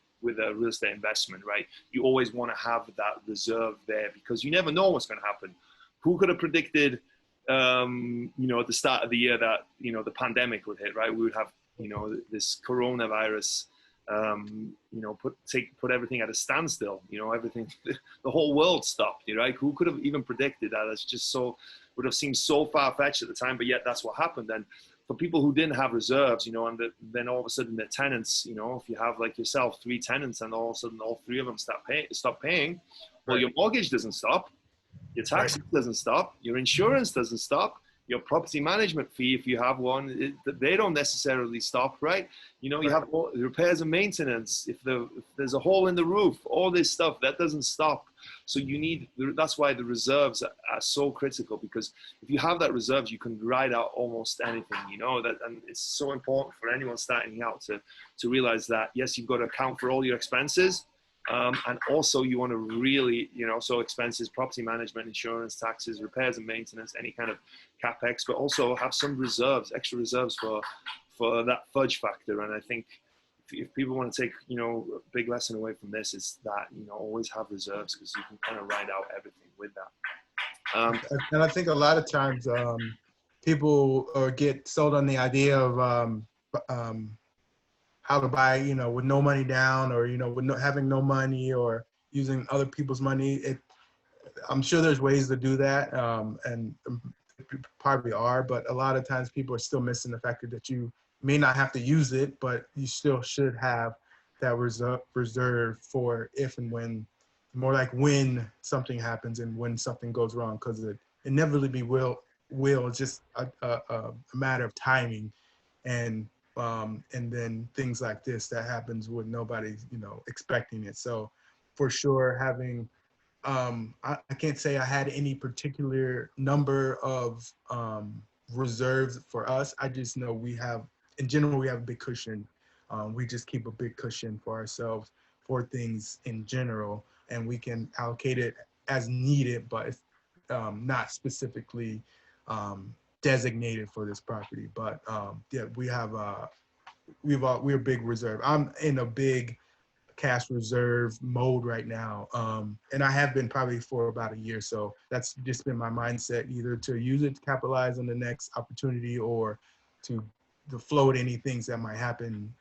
investment, right? You always want to have that reserve there because you never know what's going to happen. Who could have predicted, at the start of the year that, the pandemic would hit, right? We would have, this coronavirus, put everything at a standstill, everything, the whole world stopped, right? Who could have even predicted that? It's just would have seemed so far-fetched at the time, but yet that's what happened. And for people who didn't have reserves, and then all of a sudden their tenants, if you have like yourself 3 tenants and all of a sudden all 3 of them stop paying, well, your mortgage doesn't stop, your taxes doesn't stop, your insurance doesn't stop, your property management fee, if you have one, they don't necessarily stop, right? You have all the repairs and maintenance. If there's a hole in the roof, all this stuff, that doesn't stop. So that's why the reserves are so critical, because if you have that reserves, you can ride out almost anything, and it's so important for anyone starting out to realize that, yes, you've got to account for all your expenses. And also you want to really, so expenses, property management, insurance, taxes, repairs and maintenance, any kind of CapEx, but also have some reserves, extra reserves for that fudge factor. And I think if people want to take, a big lesson away from this, is that, always have reserves, because you can kind of ride out everything with that. And I think a lot of times people get sold on the idea of how to buy, with no money down, or, with having no money, or using other people's money. I'm sure there's ways to do that, and probably are, but a lot of times people are still missing the factor that you may not have to use it, but you still should have that reserve for if and when, more like when something happens and when something goes wrong, because it inevitably will. It's just a matter of timing. And then things like this that happens with nobody, expecting it. So for sure, having, I can't say I had any particular number of reserves for us. I just know in general, we have a big cushion. We just keep a big cushion for ourselves for things in general, and we can allocate it as needed, but it's not specifically designated for this property. But we're big reserve. I'm in a big cash reserve mode right now, and I have been probably for about a year. So that's just been my mindset, either to use it to capitalize on the next opportunity, or to float any things that might happen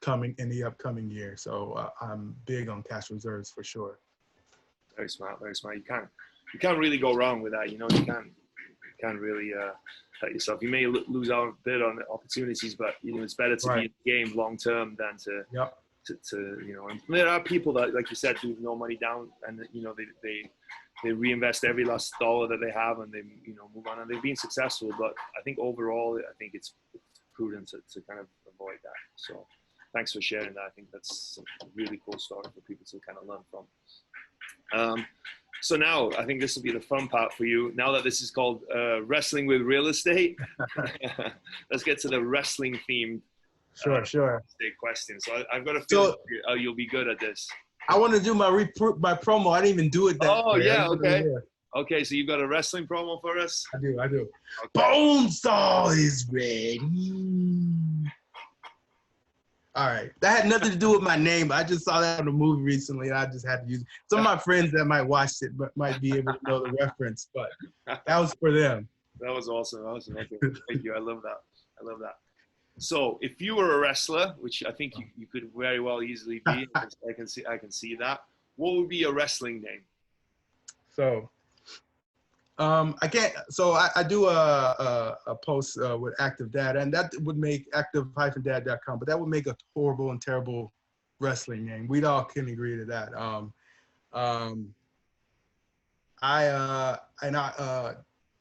in the upcoming year. So I'm big on cash reserves for sure. Very smart, very smart. You can't really go wrong with that. You know, you can't really hurt yourself. You may lose out a bit on opportunities, but you know, it's better to be in the game long term than to you know. And there are people that, like you said, do no money down, and you know they reinvest every last dollar that they have, and they, you know, move on, and they've been successful. But I think overall, I think it's prudent to kind of avoid that. So thanks for sharing that. I think that's a really cool story for people to kind of learn from. So now I think this will be the fun part for you. Now that this is called Wrestling with Real Estate, let's get to the wrestling themed Sure. question. So I've got a feeling you'll be good at this. I want to do my promo. I didn't even do it that way. Oh, yeah, okay. Okay, so you've got a wrestling promo for us? I do. Okay. Bonesaw is ready. All right. That had nothing to do with my name. I just saw that in a movie recently, and I just had to use it. Some of my friends that might watch it but might be able to know the reference, but that was for them. That was awesome. Okay. Thank you. I love that. So if you were a wrestler, which I think you could very well easily be, I can see that. What would be your wrestling name? So, I can't. So I do a post with Active Dad, and that would make active-dad.com, but that would make a horrible and terrible wrestling name. We'd all can agree to that.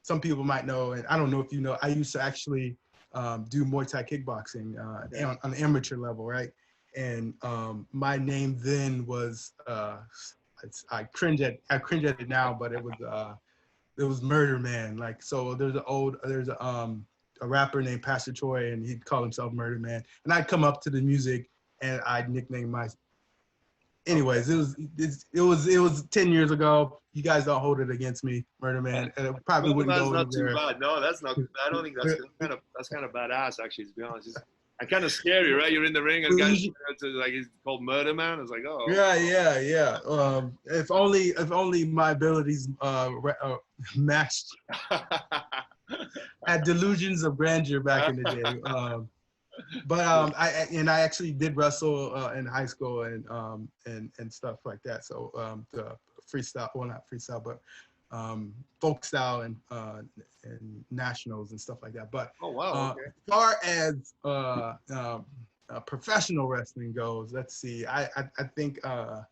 Some people might know, and I don't know if you know, I used to actually do Muay Thai kickboxing on the amateur level, right? And my name then was I cringe at it now, but it was Murder Man. Like, so there's a rapper named Pastor Troy, and he'd call himself Murder Man, and I'd come up to the music and I'd nickname my. Anyways, it was 10 years ago. You guys don't hold it against me, Murder Man. And it probably wouldn't go not there. too bad. No, that's not. I don't think that's kind of badass, actually, to be honest. It's kind of scary, right? You're in the ring and guys like he's called Murder Man. It's like, oh. Yeah. If only my abilities matched. Had delusions of grandeur back in the day. But I actually did wrestle in high school and stuff like that. So the freestyle, well, not freestyle, but folk style and nationals and stuff like that. But oh wow, okay. As far as professional wrestling goes, let's see. I think I'm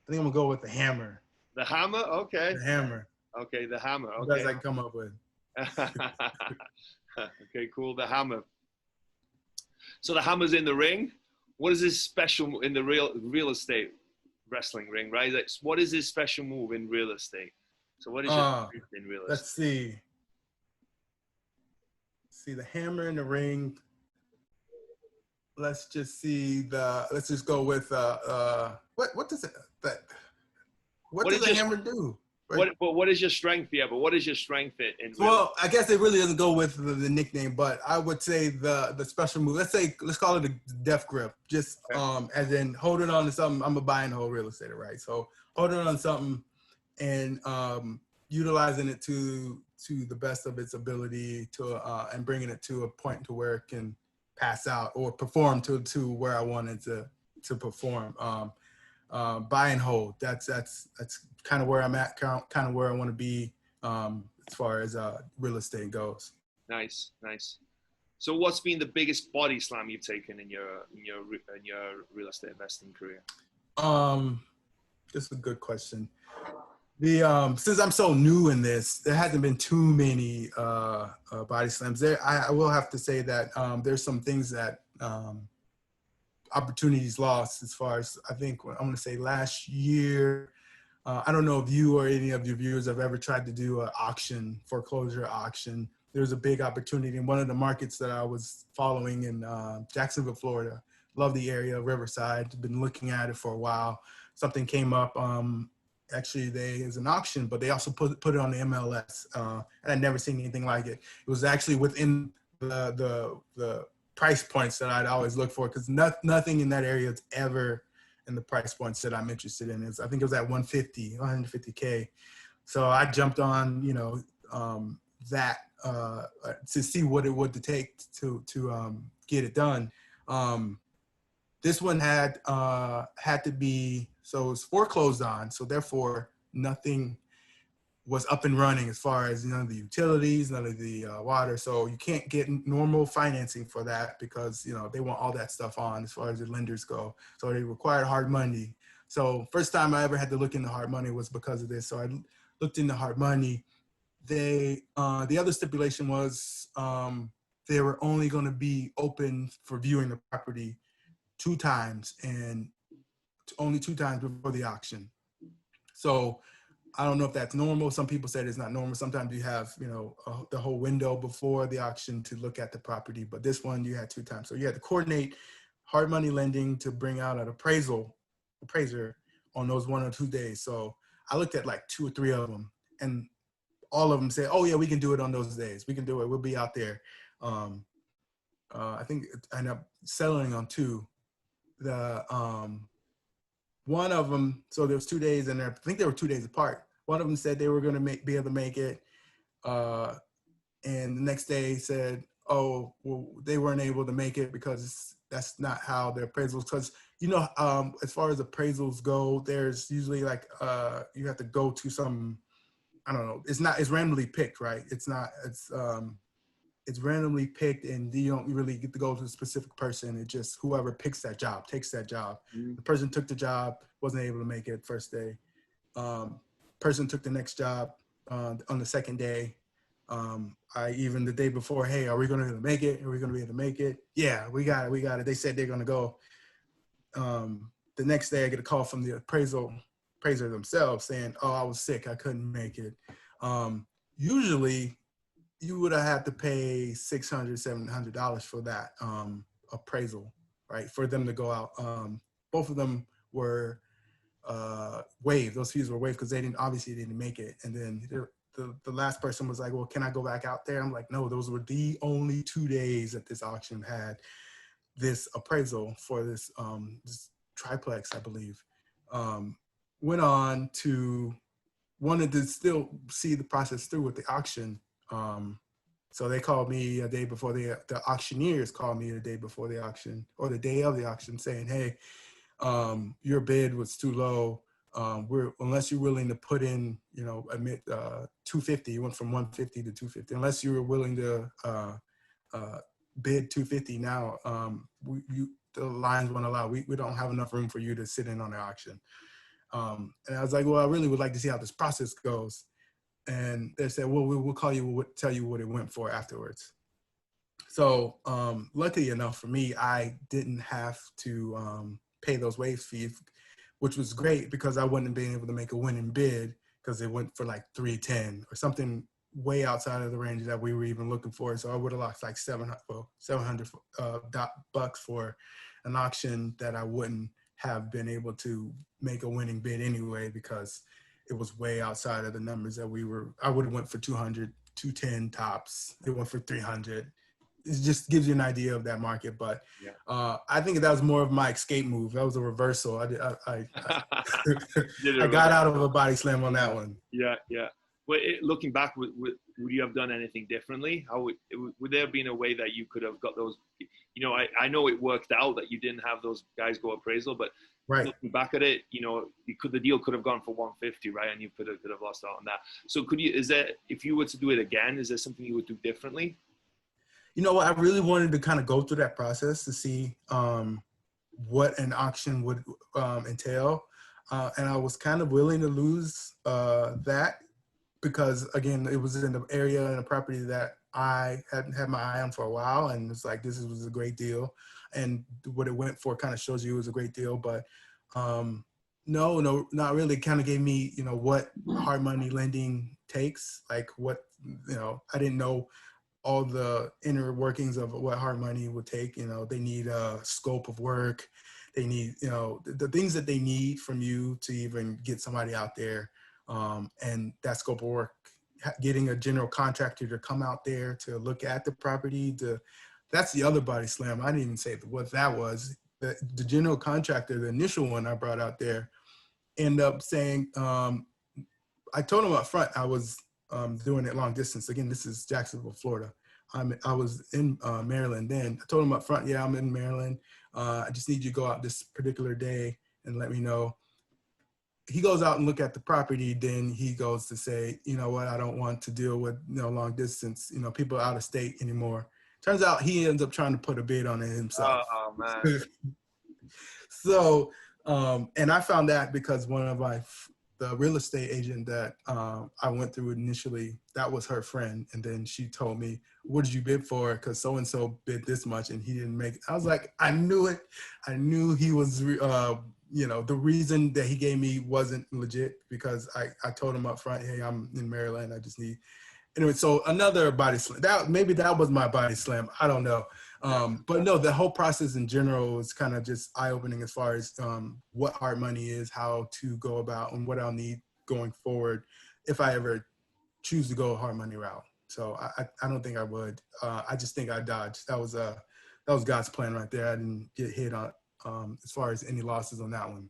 gonna go with the Hammer. The Hammer, okay. The Hammer. Okay, the Hammer. Okay. Best I can come up with. Okay, cool. The Hammer. So the Hammer's in the ring. What is his special in the real estate wrestling ring, right? What is his special move in real estate? So what is your in real estate? Let's see. See the Hammer in the ring. Let's just go with what does the Hammer do? Right? What is your strength? Yeah, but what is your strength in? Well, I guess it really doesn't go with the nickname, but I would say the special move. Let's call it a death grip. Just as in holding on to something. I'm a buy and hold real estate, right? So holding on to something and utilizing it to the best of its ability and bringing it to a point to where it can pass out or perform to where I wanted to perform. Buy and hold. That's kind of where I'm at, kind of where I want to be as far as real estate goes. Nice. So what's been the biggest body slam you've taken in your real estate investing career? This is a good question. Since I'm so new in this, there hasn't been too many body slams. I will have to say that there's some things that opportunities lost as far as I think I'm going to say last year. I don't know if you or any of your viewers have ever tried to do an foreclosure auction. There's a big opportunity in one of the markets that I was following in Jacksonville, Florida. Love the area, Riverside. Been looking at it for a while. Something came up. Actually, there's an auction, but they also put it on the MLS, and I'd never seen anything like it. It was actually within the price points that I'd always look for, because nothing in that area is ever in the price points that I'm interested in. I think it was at 150K. So I jumped on, that to see what it would take to get it done. This one had to be, so it was foreclosed on. So therefore nothing was up and running as far as none of the utilities, none of the water. So you can't get normal financing for that because, they want all that stuff on as far as the lenders go. So they required hard money. So first time I ever had to look into hard money was because of this. So I looked into hard money. The other stipulation was they were only going to be open for viewing the property 2 times and only 2 times before the auction. So I don't know if that's normal. Some people said it's not normal. Sometimes you have, the whole window before the auction to look at the property, but this one you had 2 times. So you had to coordinate hard money lending to bring out an appraiser on those 1 or 2 days. So I looked at like 2 or 3 of them, and all of them said, "Oh yeah, we can do it on those days. We can do it. We'll be out there." I think I ended up settling on 2. One of them, so there was 2 days, and I think they were 2 days apart. One of them said they were going to be able to make it, and the next day said, "Oh, well, they weren't able to make it because that's not how their appraisals." Because as far as appraisals go, there's usually like you have to go to some, I don't know. It's randomly picked, right? It's randomly picked, and you don't really get to go to a specific person. It's just whoever picks that job takes that job. The person took the job, wasn't able to make it first day. Person took the next job on the second day. Even the day before, "Hey, are we going to be able to make it? Are we going to be able to make it?" "Yeah, we got it. They said they're going to go." The next day I get a call from the appraiser themselves saying, "Oh, I was sick. I couldn't make it." Usually you would have had to pay $600, $700 for that appraisal, right? For them to go out. Both of them were waived. Those fees were waived because they didn't make it. And then the last person was like, "Well, can I go back out there?" I'm like, "No, those were the only 2 days that this auction had this appraisal for this triplex, I believe." Went on to wanted to still see the process through with the auction. So they called me a day before the auctioneers called me the day before the auction or the day of the auction saying, "Hey, your bid was too low. Unless you're willing to put in, admit 250, you went from 150 to 250. Unless you were willing to bid 250 now, the lines won't allow. We don't have enough room for you to sit in on the auction." And I was like, "Well, I really would like to see how this process goes." And they said, "Well, we'll call you, we'll tell you what it went for afterwards." So luckily enough for me, I didn't have to pay those waive fees, which was great because I wouldn't have been able to make a winning bid because it went for like 310 or something way outside of the range that we were even looking for. So I would have lost like $700 bucks for an auction that I wouldn't have been able to make a winning bid anyway because it was way outside of the numbers that I would have went for 200, 210 tops. It went for 300. It just gives you an idea of that market. But I think that was more of my escape move. That was a reversal. I got out of a body slam on that one. Yeah. Well, looking back, would you have done anything differently? Would there have been a way that you could have got those? I know it worked out that you didn't have those guys go appraisal, but right. Looking back at it, the deal could have gone for 150, right? And you could have lost out on that. So if you were to do it again, is there something you would do differently? I really wanted to kind of go through that process to see what an auction would entail. And I was kind of willing to lose that because, again, it was in the area and a property that I hadn't had my eye on for a while. And it's like, this was a great deal. And what it went for kind of shows you it was a great deal. But no, not really. Kind of gave me, what hard money lending takes. Like what, I didn't know all the inner workings of what hard money would take. They need a scope of work. They need, the things that they need from you to even get somebody out there. And that scope of work, getting a general contractor to come out there to look at the property. That's the other body slam. I didn't even say what that was. The general contractor, the initial one I brought out there, ended up saying, I told him up front I was doing it long distance. Again, this is Jacksonville, Florida. I was in Maryland then. I told him up front, yeah, I'm in Maryland. I just need you to go out this particular day and let me know. He goes out and look at the property. Then he goes to say, you know what, I don't want to deal with, long distance, people out of state anymore. Turns out he ends up trying to put a bid on it himself. Oh man. So, and I found that because one of the real estate agent that I went through initially, that was her friend. And then she told me, what did you bid for? Because so-and-so bid this much and he didn't make it. I was like, I knew it. I knew he was, the reason that he gave me wasn't legit, because I told him up front, hey, I'm in Maryland. I just need, anyway, so another body slam. Maybe that was my body slam. I don't know. But no, the whole process in general is kind of just eye-opening as far as what hard money is, how to go about, and what I'll need going forward if I ever choose to go a hard money route. So I don't think I would. I just think I dodged. That was God's plan right there. I didn't get hit on as far as any losses on that one.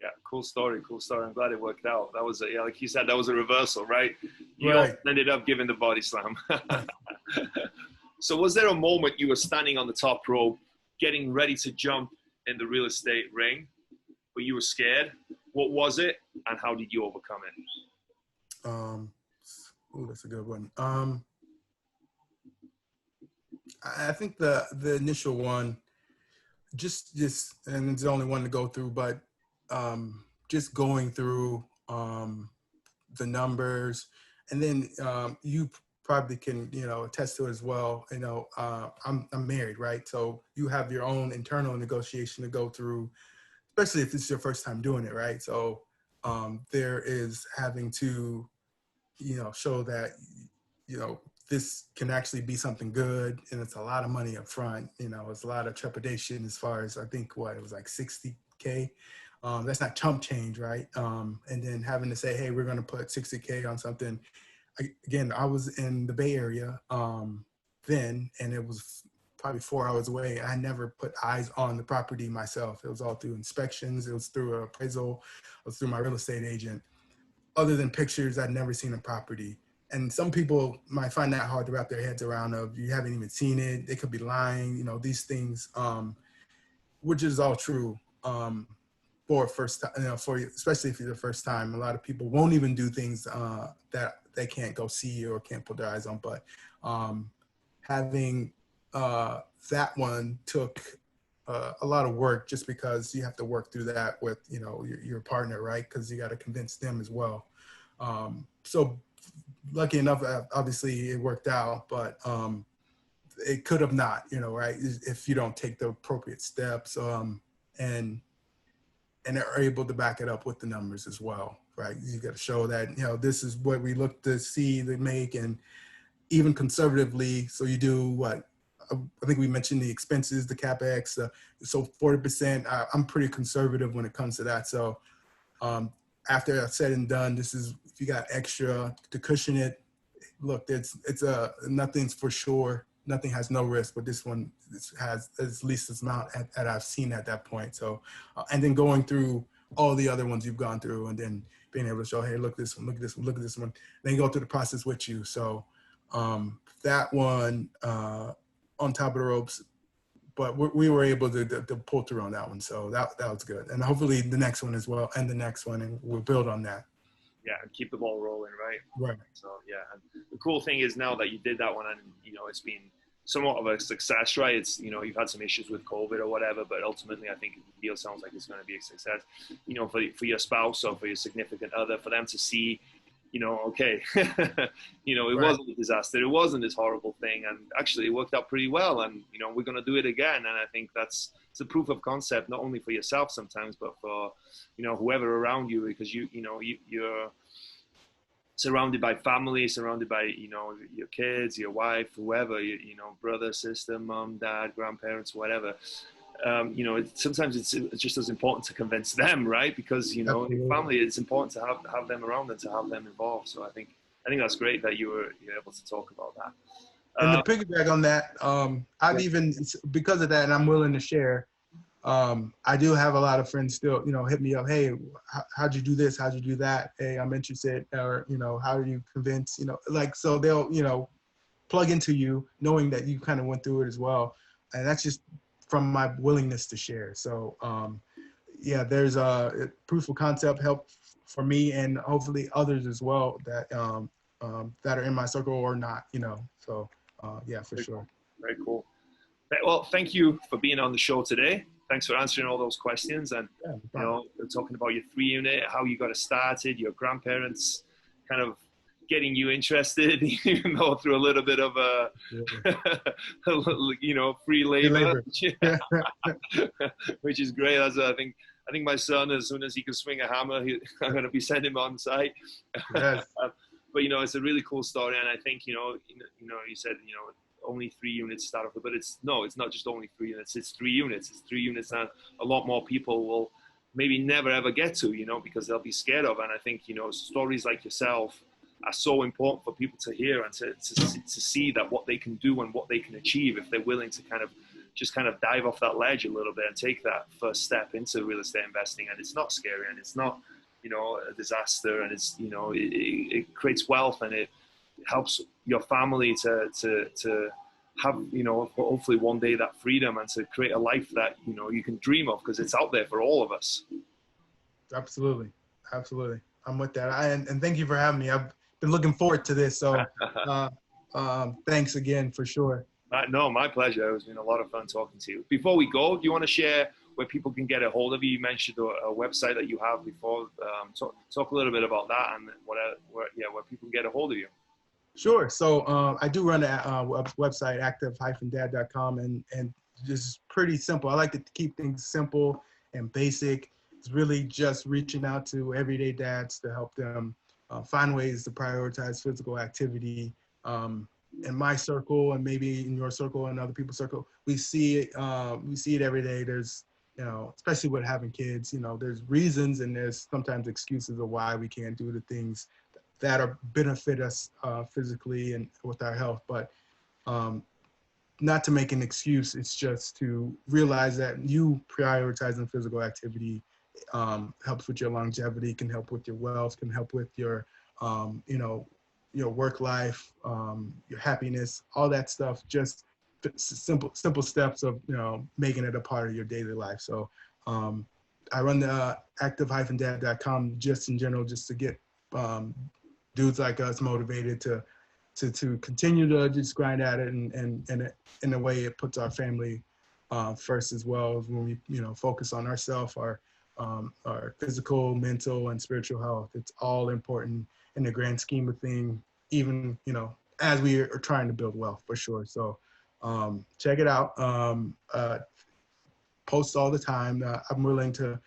Yeah, cool story. I'm glad it worked out. That was like you said, that was a reversal, right? You Right. ended up giving the body slam. So was there a moment you were standing on the top rope, getting ready to jump in the real estate ring, but you were scared? What was it, and how did you overcome it? That's a good one. I think the initial one, just and it's the only one to go through, but just going through the numbers, and then you probably can attest to it as well. I'm married, right? So you have your own internal negotiation to go through, especially if it's your first time doing it, right? So there is having to show that this can actually be something good, and it's a lot of money up front. It's a lot of trepidation as far as, I think it was like $60K. That's not chump change, right? And then having to say, hey, we're going to put $60K on something. Again, I was in the Bay Area then, and it was probably 4 hours away. I never put eyes on the property myself. It was all through inspections. It was through an appraisal. It was through my real estate agent. Other than pictures, I'd never seen a property. And some people might find that hard to wrap their heads around, of you haven't even seen it. They could be lying, these things, which is all true. For first time, especially if you're the first time, a lot of people won't even do things that they can't go see or can't put their eyes on. But having that one took a lot of work, just because you have to work through that with your partner, right? Because you got to convince them as well. So lucky enough, obviously it worked out, but it could have not, right? If you don't take the appropriate steps and are able to back it up with the numbers as well, right? You got to show that, this is what we look to see, they make, and even conservatively. So you do what? I think we mentioned the expenses, the CapEx. So 40%, I'm pretty conservative when it comes to that. So after it's said and done, this is, if you got extra to cushion it, look, nothing's for sure. Nothing has no risk, but this one has at least this amount that I've seen at that point. So, and then going through all the other ones you've gone through, and then being able to show, hey, look this one, look at this one, look at this one. Then go through the process with you. So that one on top of the ropes, but we were able to pull through on that one. So that was good. And hopefully the next one as well, and the next one, and we'll build on that. Yeah, and keep the ball rolling, right? Right. So yeah, and the cool thing is now that you did that one, and it's been somewhat of a success, right? It's you've had some issues with COVID or whatever, but ultimately I think the deal sounds like it's going to be a success. For your spouse or for your significant other, for them to see, okay, it Right. wasn't a disaster, it wasn't this horrible thing, and actually it worked out pretty well, and we're going to do it again. And I think it's a proof of concept, not only for yourself sometimes, but for whoever around you, because you're surrounded by family, surrounded by your kids, your wife, whoever, brother, sister, mom, dad, grandparents, whatever. Sometimes it's just as important to convince them, right? Because your family, it's important to have them around and to have them involved. So I think that's great that you're able to talk about that. And to piggyback on that, I've even, because of that, and I'm willing to share, I do have a lot of friends still, hit me up, hey, how'd you do this? How'd you do that? Hey, I'm interested. Or, how do you convince, so they'll, plug into you knowing that you kind of went through it as well. And that's just from my willingness to share. So yeah, there's a proof of concept help for me and hopefully others as well that that are in my circle or not, you know. So yeah, for sure. Very cool. Well, thank you for being on the show today. Thanks for answering all those questions, and you know, talking about your 3-unit, how you got it started, your grandparents kind of getting you interested, even though through a little bit of a, you know, free labor. Which is great. As I think my son, as soon as he can swing a hammer, I'm going to be sending him on site. Yes. But you know, it's a really cool story, and I think you said only 3 units start off with, but it's not just only 3 units. It's 3 units. It's 3 units that a lot more people will maybe never ever get to, you know, because they'll be scared of. And I think, you know, stories like yourself are so important for people to hear and to see that what they can do and what they can achieve if they're willing to kind of dive off that ledge a little bit and take that first step into real estate investing. And it's not scary, and it's not, you know, a disaster, and it's, you know, it creates wealth, and it helps your family to have, you know, hopefully one day that freedom, and to create a life that, you know, you can dream of, because it's out there for all of us. Absolutely. I'm with that. And thank you for having me. I've been looking forward to this. So thanks again for sure. No, my pleasure. It's been a lot of fun talking to you. Before we go, do you want to share where people can get a hold of you? You mentioned a website that you have before. Talk a little bit about that, and where people can get a hold of you. Sure. So I do run a website, active-dad.com, and just pretty simple. I like to keep things simple and basic. It's really just reaching out to everyday dads to help them find ways to prioritize physical activity. In my circle, and maybe in your circle and other people's circle, we see it every day. There's, you know, especially with having kids, you know, there's reasons and there's sometimes excuses of why we can't do the things that are benefit us physically and with our health. But not to make an excuse, it's just to realize that you prioritizing physical activity helps with your longevity, can help with your wealth, can help with your, you know, your work life, your happiness, all that stuff. Just simple steps of, you know, making it a part of your daily life. So I run the active-dad.com just in general, just to get dudes like us motivated to continue to just grind at it, and in a way it puts our family first as well, when we, you know, focus on ourselves, our physical, mental, and spiritual health. It's all important in the grand scheme of things, even, you know, as we are trying to build wealth, for sure. So check it out. Post all the time. I'm willing to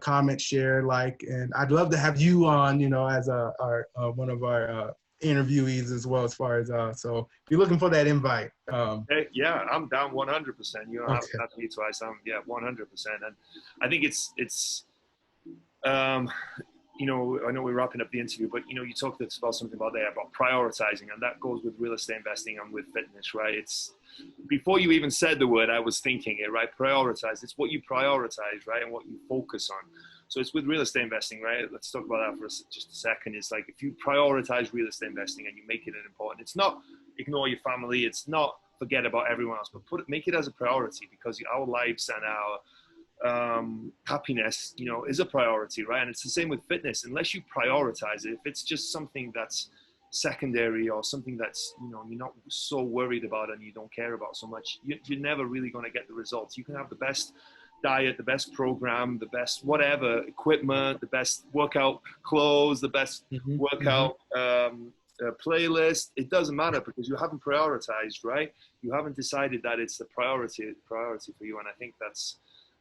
comment, share, like, and I'd love to have you on, you know, as one of our interviewees as well, as far as so if you're looking for that invite. Hey, yeah, I'm down 100%. You don't have to have me twice. 100%. And I think it's you know, I know we're wrapping up the interview, but, you know, you talked about something about prioritizing, and that goes with real estate investing and with fitness, right? It's, before you even said the word, I was thinking it, right? Prioritize. It's what you prioritize, right? And what you focus on. So it's with real estate investing, right? Let's talk about that for just a second. It's like, if you prioritize real estate investing and you make it an important, it's not ignore your family. It's not forget about everyone else, but make it as a priority, because our lives and our happiness, you know, is a priority, right? And it's the same with fitness. Unless you prioritize it, if it's just something that's secondary or something that's, you know, you're not so worried about and you don't care about so much, you're never really going to get the results. You can have the best diet, the best program, the best whatever equipment, the best workout clothes, the best workout playlist. It doesn't matter, because you haven't prioritized, right? You haven't decided that it's the priority for you. And I think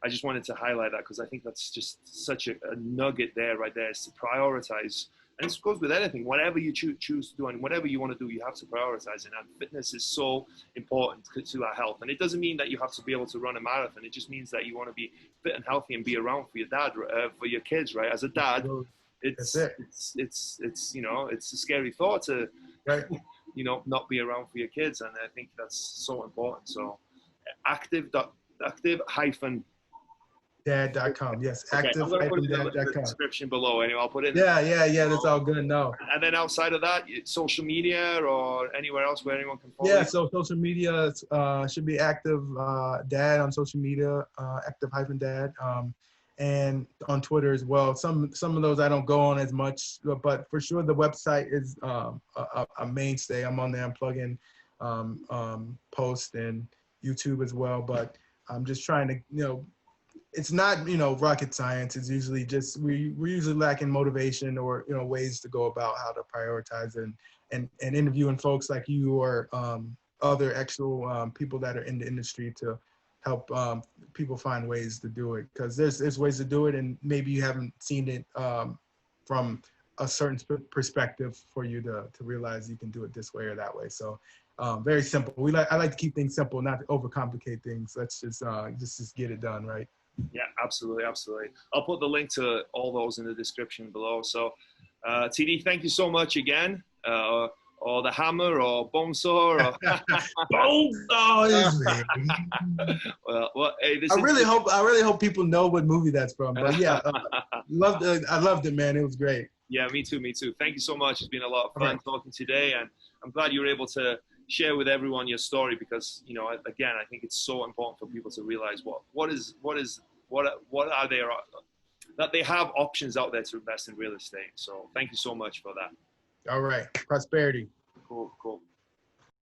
I just wanted to highlight that, because I think that's just such a nugget there, right there, is to prioritize. And it goes with anything, whatever you choose to do and whatever you want to do, you have to prioritize it. And fitness is so important to our health. And it doesn't mean that you have to be able to run a marathon. It just means that you want to be fit and healthy and be around for your dad, for your kids, right? As a dad, it's you know, it's a scary thought to, you know, not be around for your kids. And I think that's so important. So active hyphen Dad.com. Yes, Okay, I'm going to put it in the active-dad.com. description below anyway. I'll put it in. Yeah, that's all good. No. And then outside of that, social media or anywhere else where anyone can follow Yeah, you? so social media should be active dad on social media, active-dad, and on Twitter as well. Some of those I don't go on as much, but for sure the website is a mainstay. I'm on there. I'm plugging posts and YouTube as well, but I'm just trying to, it's not, rocket science. It's usually just, we're usually lacking motivation or, ways to go about how to prioritize and interviewing folks like you or other actual people that are in the industry to help people find ways to do it. Because there's ways to do it, and maybe you haven't seen it from a certain perspective for you to realize you can do it this way or that way. So very simple. I like to keep things simple, not to overcomplicate things. Let's just get it done, right? Yeah, absolutely. I'll put the link to all those in the description below. So, TD, thank you so much again. Or the hammer, or bone saw, or Bone saw is ready. well, hey, I really hope people know what movie that's from. But yeah, I loved it, man. It was great. Yeah, me too. Thank you so much. It's been a lot of fun talking today, and I'm glad you were able to share with everyone your story because, again, I think it's so important for people to realize what are there, that they have options out there to invest in real estate. So thank you so much for that. All right. Prosperity. Cool.